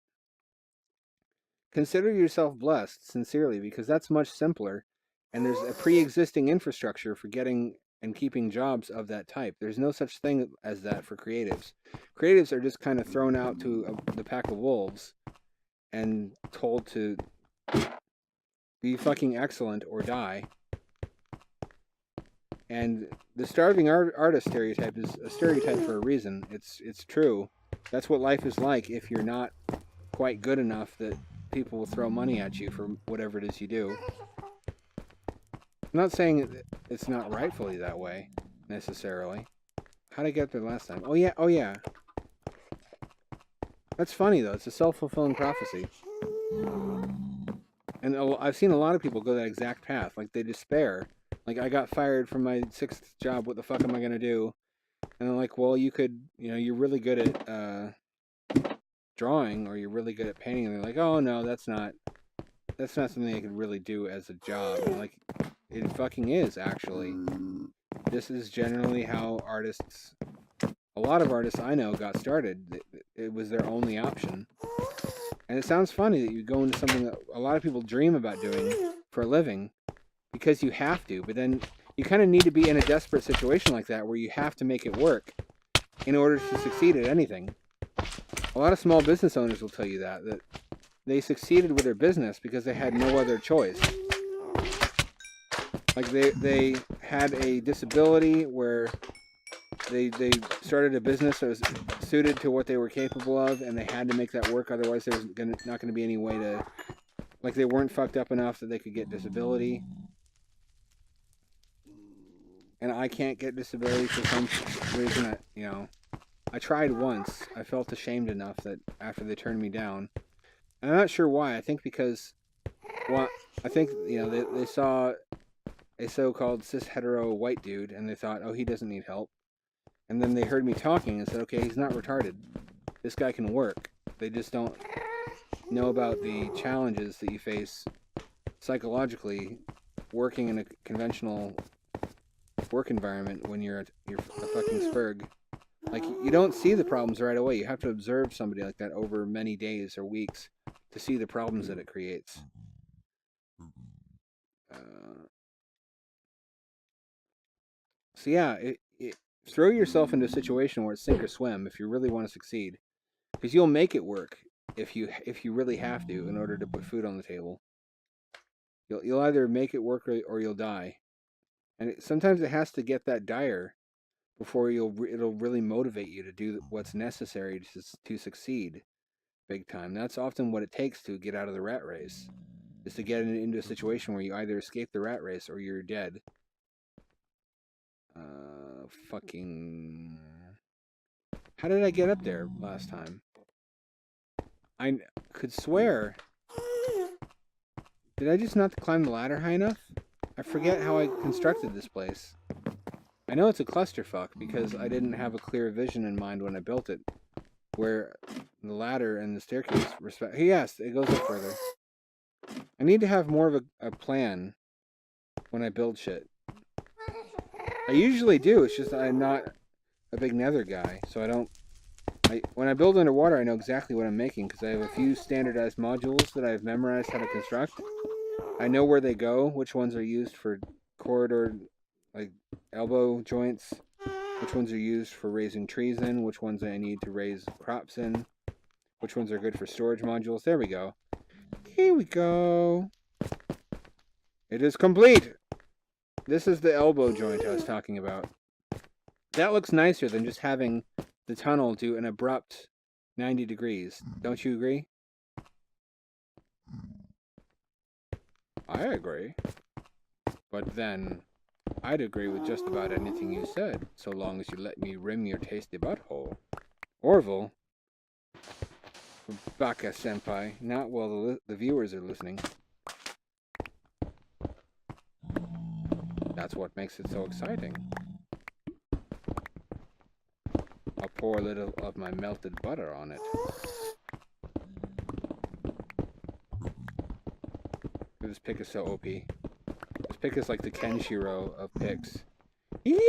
consider yourself blessed, sincerely, because that's much simpler, and there's a pre-existing infrastructure for getting and keeping jobs of that type. There's no such thing as that for creatives. Creatives are just kind of thrown out to the pack of wolves and told to be fucking excellent or die. And the starving artist stereotype is a stereotype for a reason. It's true. That's what life is like if you're not quite good enough that people will throw money at you for whatever it is you do. I'm not saying it's not rightfully that way, necessarily. How'd I get there last time? Oh yeah. That's funny, though. It's a self-fulfilling prophecy. And I've seen a lot of people go that exact path. Like, they despair. Like, I got fired from my 6th job. What the fuck am I going to do? And I'm like, well, you could, you're really good at drawing, or you're really good at painting. And they're like, oh, no, that's not something I could really do as a job. And like, it fucking is, actually. This is generally how a lot of artists I know got started. It was their only option. And it sounds funny that you go into something that a lot of people dream about doing for a living because you have to, but then you kind of need to be in a desperate situation like that where you have to make it work in order to succeed at anything. A lot of small business owners will tell you that they succeeded with their business because they had no other choice. Like, they had a disability where they started a business that was suited to what they were capable of, and they had to make that work. Otherwise, there was not going to be any way to, like, they weren't fucked up enough that they could get disability. And I can't get disability for some reason. I tried once. I felt ashamed enough that after they turned me down, and I'm not sure why. I think because, well, I think they saw a so-called cis hetero white dude, and they thought, oh, he doesn't need help. And then they heard me talking and said, okay, he's not retarded. This guy can work. They just don't know about the challenges that you face psychologically working in a conventional work environment when you're a fucking spurg. Like, you don't see the problems right away. You have to observe somebody like that over many days or weeks to see the problems that it creates. So yeah, throw yourself into a situation where it's sink or swim if you really want to succeed, because you'll make it work if you really have to in order to put food on the table. You'll either make it work or you'll die, and sometimes it has to get that dire before it'll really motivate you to do what's necessary to succeed big time. That's often what it takes to get out of the rat race, is to get into a situation where you either escape the rat race or you're dead. Fucking... How did I get up there last time? I could swear... Did I just not climb the ladder high enough? I forget how I constructed this place. I know it's a clusterfuck because I didn't have a clear vision in mind when I built it, where the ladder and the staircase yes, it goes up further. I need to have more of a plan when I build shit. I usually do, it's just I'm not a big Nether guy, so I don't... when I build underwater, I know exactly what I'm making, because I have a few standardized modules that I've memorized how to construct. I know where they go, which ones are used for corridor, like elbow joints, which ones are used for raising trees in, which ones I need to raise crops in, which ones are good for storage modules. There we go. Here we go. It is complete! This is the elbow joint I was talking about. That looks nicer than just having the tunnel do an abrupt 90 degrees. Don't you agree? I agree. But then, I'd agree with just about anything you said, so long as you let me rim your tasty butthole. Orville. Baka senpai. Not while the viewers are listening. That's what makes it so exciting. I'll pour a little of my melted butter on it. This pick is so OP. This pick is like the Kenshiro of picks. I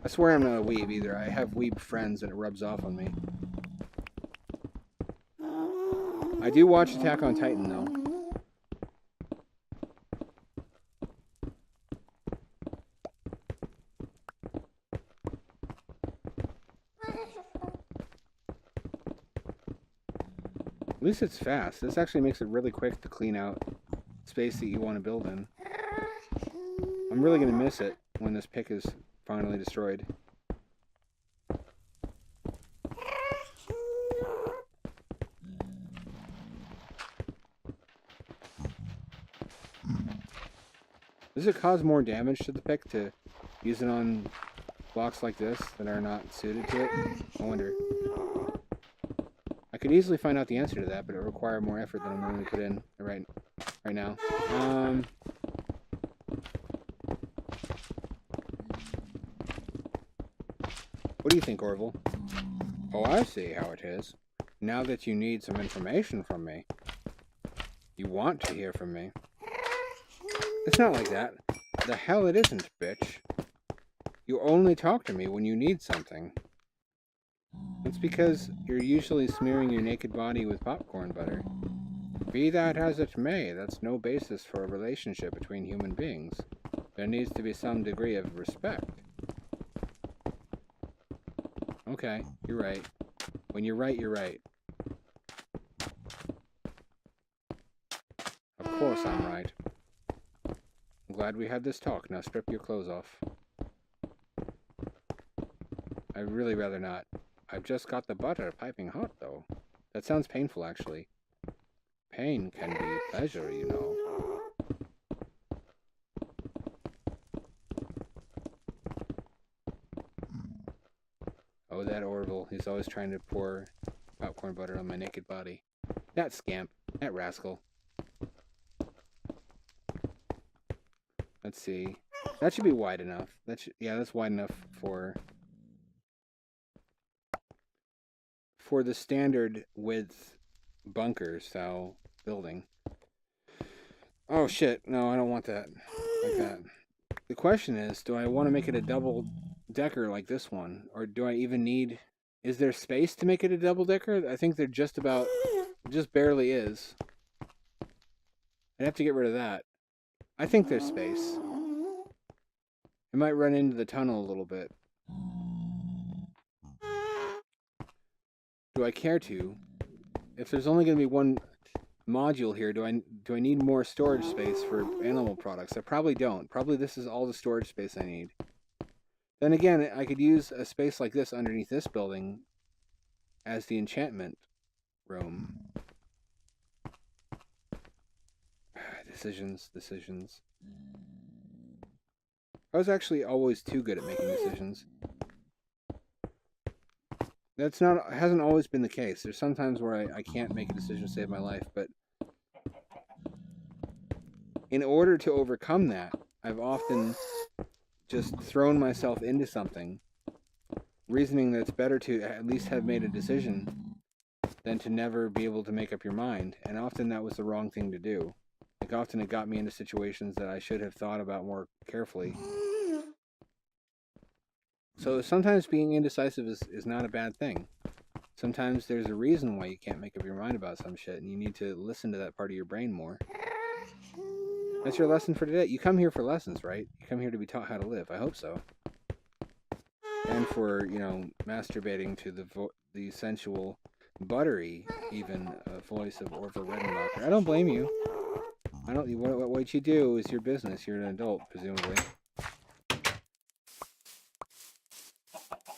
swear I'm not a weeb either. I have weeb friends and it rubs off on me. I do watch Attack on Titan though. At least it's fast. This actually makes it really quick to clean out space that you want to build in. I'm really going to miss it when this pick is finally destroyed. Does it cause more damage to the pick to use it on blocks like this that are not suited to it? I wonder. I could easily find out the answer to that, but it would require more effort than I'm willing to put in right now. What do you think, Orville? Oh, I see how it is. Now that you need some information from me, you want to hear from me. It's not like that. The hell it isn't, bitch. You only talk to me when you need something. It's because you're usually smearing your naked body with popcorn butter. Be that as it may, that's no basis for a relationship between human beings. There needs to be some degree of respect. Okay, you're right. When you're right, you're right. Of course I'm right. I'm glad we had this talk. Now strip your clothes off. I'd really rather not. I've just got the butter piping hot, though. That sounds painful, actually. Pain can be pleasure, you know. Oh, that Orville. He's always trying to pour popcorn butter on my naked body. That scamp. That rascal. Let's see. That should be wide enough. Yeah, that's wide enough for the standard width bunker style building. Oh shit, no, I don't want that like that. The question is, do I want to make it a double decker like this one? Or do I even need... Is there space to make it a double decker? I think there just barely is. I'd have to get rid of that. I think there's space. I might run into the tunnel a little bit. Do I care to? If there's only going to be one module here, do I need more storage space for animal products? I probably don't. Probably this is all the storage space I need. Then again, I could use a space like this underneath this building as the enchantment room. Decisions. I was actually always too good at making decisions. Hasn't always been the case. There's sometimes where I can't make a decision to save my life, but in order to overcome that, I've often just thrown myself into something, reasoning that it's better to at least have made a decision than to never be able to make up your mind. And often that was the wrong thing to do. Like, often it got me into situations that I should have thought about more carefully. So sometimes being indecisive is not a bad thing. Sometimes there's a reason why you can't make up your mind about some shit, and you need to listen to that part of your brain more. That's your lesson for today. You come here for lessons, right? You come here to be taught how to live. I hope so. And for, masturbating to the sensual, buttery, even, voice of Orville Redenbacher. I don't blame you. What you do is your business. You're an adult, presumably.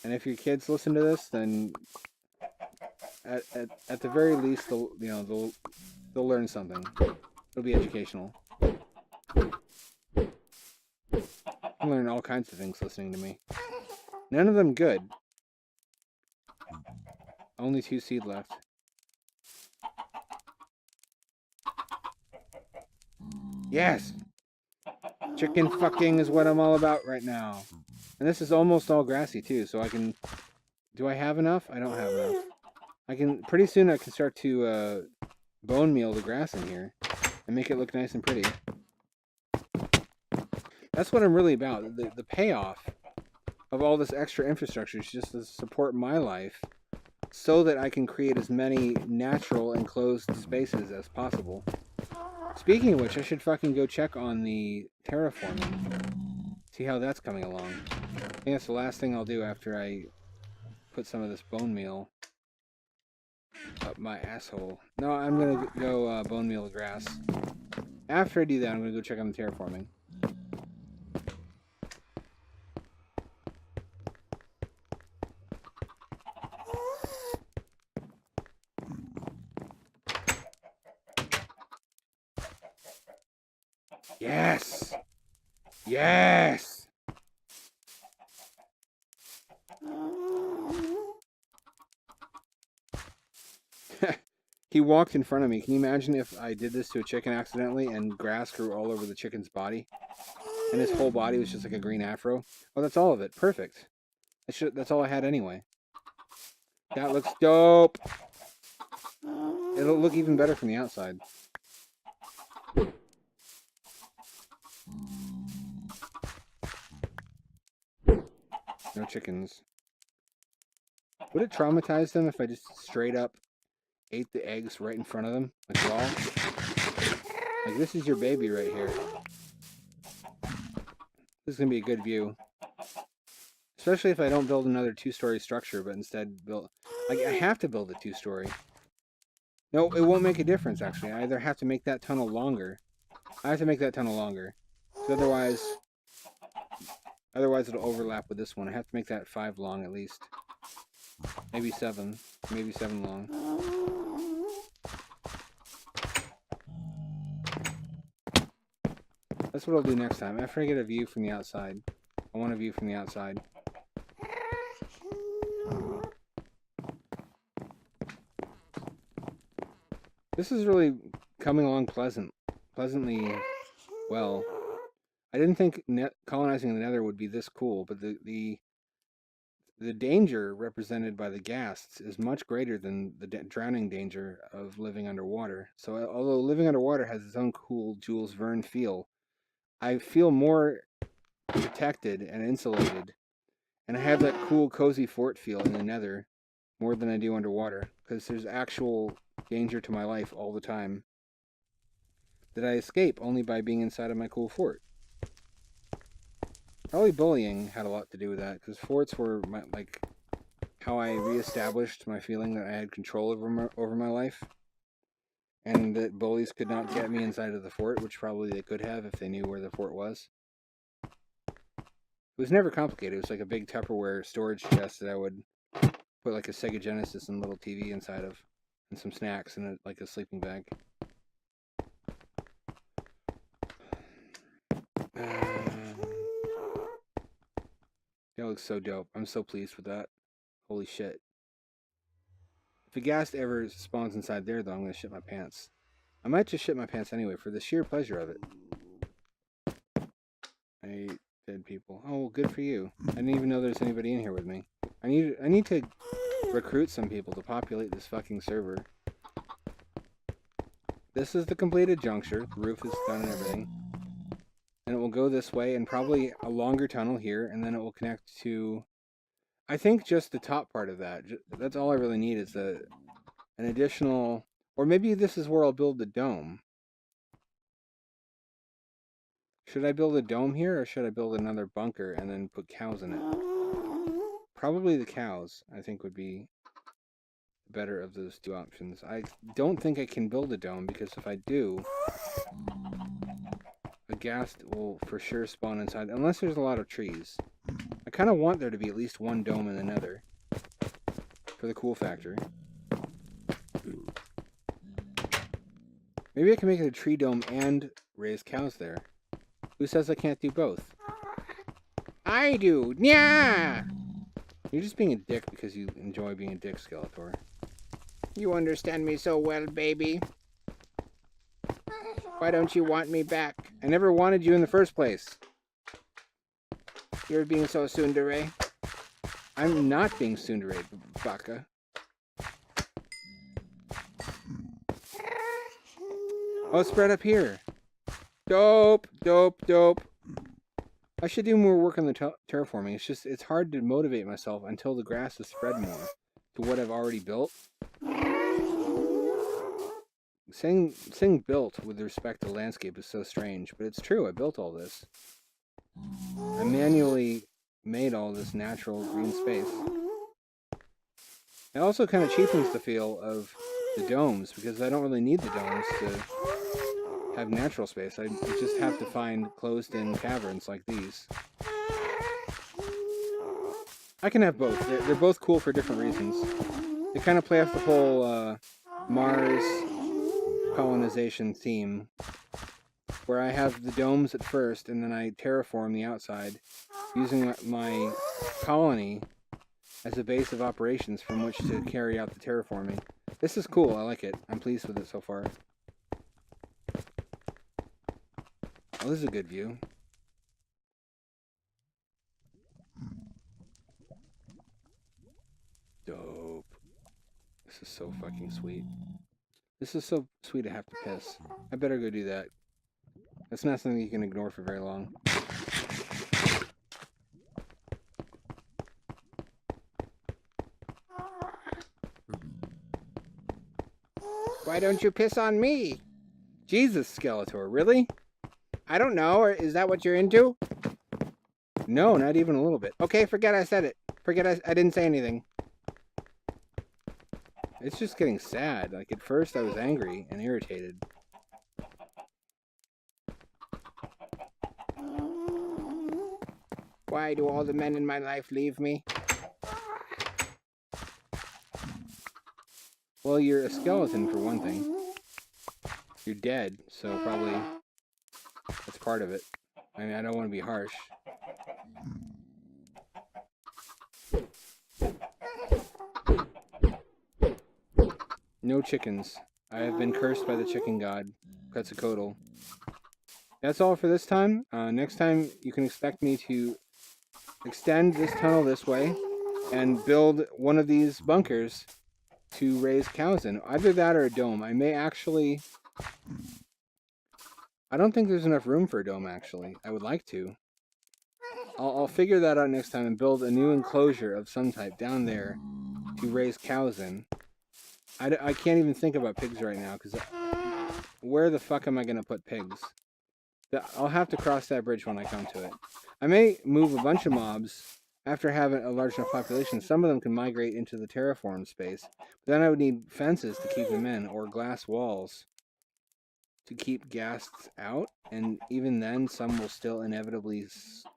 And if your kids listen to this, then at the very least, they'll learn something. It'll be educational. I'll learn all kinds of things listening to me. None of them good. Only 2 seed left. Yes! Chicken fucking is what I'm all about right now. And this is almost all grassy too, so I can... Do I have enough? I don't have enough. Pretty soon I can start to bone meal the grass in here and make it look nice and pretty. That's what I'm really about. The payoff of all this extra infrastructure is just to support my life so that I can create as many natural enclosed spaces as possible. Speaking of which, I should fucking go check on the terraforming. See how that's coming along. I think that's the last thing I'll do after I put some of this bone meal up my asshole. No, I'm gonna go bone meal the grass. After I do that, I'm gonna go check on the terraforming. Yes! Yes! He walked in front of me. Can you imagine if I did this to a chicken accidentally and grass grew all over the chicken's body? And his whole body was just like a green afro? Oh, that's all of it. Perfect. That's all I had anyway. That looks dope. It'll look even better from the outside. No chickens. Would it traumatize them if I just straight up ate the eggs right in front of them? Like raw? Like, this is your baby right here. This is going to be a good view. Especially if I don't build another 2-story structure, but instead build... Like, I have to build a 2-story. No, it won't make a difference, actually. I either have to make that tunnel longer. I have to make that tunnel longer. Because otherwise it'll overlap with this one. I have to make that 5 long at least. Maybe 7. Maybe 7 long. That's what I'll do next time. After I get a view from the outside. I want a view from the outside. This is really coming along pleasantly well. I didn't think colonizing the Nether would be this cool, but the danger represented by the ghasts is much greater than the drowning danger of living underwater. So although living underwater has its own cool Jules Verne feel, I feel more protected and insulated, and I have that cool cozy fort feel in the Nether more than I do underwater, because there's actual danger to my life all the time. did I escape only by being inside of my cool fort? Probably bullying had a lot to do with that, because forts were like how I reestablished my feeling that I had control over my life, and that bullies could not get me inside of the fort, which probably they could have if they knew where the fort was. It was never complicated. It was like a big Tupperware storage chest that I would put like a Sega Genesis and a little TV inside of, and some snacks and like a sleeping bag. That looks so dope. I'm so pleased with that. Holy shit. If a ghast ever spawns inside there, though, I'm going to shit my pants. I might just shit my pants anyway, for the sheer pleasure of it. I hate dead people. Oh, well, good for you. I didn't even know there's anybody in here with me. I need to recruit some people to populate this fucking server. This is the completed juncture. The roof is done and everything. And it will go this way, and probably a longer tunnel here, and then it will connect to... I think just the top part of that. That's all I really need is an additional... Or maybe this is where I'll build the dome. Should I build a dome here, or should I build another bunker and then put cows in it? Probably the cows, I think, would be the better of those two options. I don't think I can build a dome, because if I do... a ghast will for sure spawn inside, unless there's a lot of trees. I kind of want there to be at least one dome in the Nether, for the cool factor. Maybe I can make it a tree dome and raise cows there. Who says I can't do both? I do! Yeah! You're just being a dick because you enjoy being a dick, Skeletor. You understand me so well, baby. Why don't you want me back? I never wanted you in the first place. You're being so tsundere. I'm not being tsundere, baka. Oh, spread up here. Dope, dope, dope. I should do more work on the terraforming. It's hard to motivate myself until the grass is spread more to what I've already built. Saying built with respect to landscape is so strange, but it's true. I built all this. I manually made all this natural green space. It also kind of cheapens the feel of the domes, because I don't really need the domes to have natural space. I just have to find closed-in caverns like these. I can have both. They're both cool for different reasons. They kind of play off the whole Mars colonization theme, where I have the domes at first, and then I terraform the outside, using my colony as a base of operations from which to carry out the terraforming. This is cool. I like it. I'm pleased with it so far. Oh, this is a good view. Dope. This is so fucking sweet. This is so sweet I have to piss. I better go do that. That's not something you can ignore for very long. Why don't you piss on me? Jesus, Skeletor, really? I don't know, or is that what you're into? No, not even a little bit. Okay, forget I said it. Forget I didn't say anything. It's just getting sad. Like, at first I was angry and irritated. Why do all the men in my life leave me? Well, you're a skeleton, for one thing. You're dead, so probably that's part of it. I mean, I don't want to be harsh. No chickens. I have been cursed by the chicken god, Quetzalcoatl. That's all for this time. Next time, you can expect me to extend this tunnel this way and build one of these bunkers to raise cows in. Either that or a dome. I may actually... I don't think there's enough room for a dome, actually. I would like to. I'll figure that out next time and build a new enclosure of some type down there to raise cows in. I can't even think about pigs right now, because where the fuck am I going to put pigs? I'll have to cross that bridge when I come to it. I may move a bunch of mobs after having a large enough population. Some of them can migrate into the terraform space. But then I would need fences to keep them in, or glass walls to keep ghasts out. And even then, some will still inevitably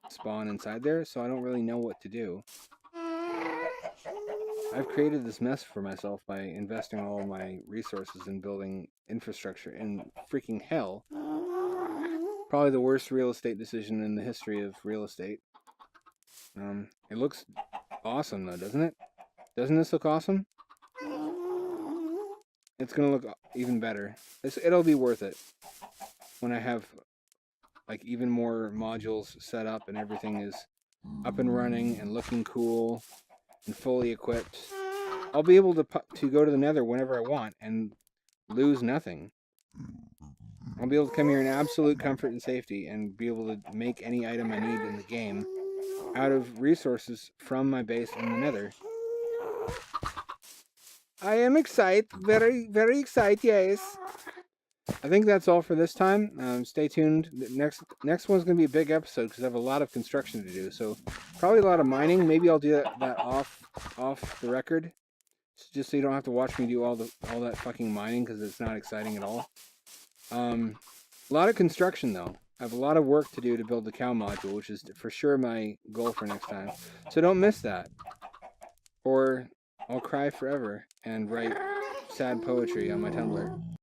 spawn inside there, so I don't really know what to do. I've created this mess for myself by investing all of my resources in building infrastructure in freaking hell. Probably the worst real estate decision in the history of real estate. It looks awesome though, doesn't it? Doesn't this look awesome? It's gonna look even better. It'll be worth it when I have like even more modules set up and everything is up and running and looking cool and fully equipped. I'll be able to go to the Nether whenever I want and lose nothing. I'll be able to come here in absolute comfort and safety and be able to make any item I need in the game out of resources from my base in the Nether. I am excited, very, very excited, yes. I think that's all for this time. Stay tuned. Next one's going to be a big episode because I have a lot of construction to do. So probably a lot of mining. Maybe I'll do that off the record, just so you don't have to watch me do all that fucking mining because it's not exciting at all. A lot of construction though. I have a lot of work to do to build the cow module, which is for sure my goal for next time. So don't miss that, or I'll cry forever and write sad poetry on my Tumblr.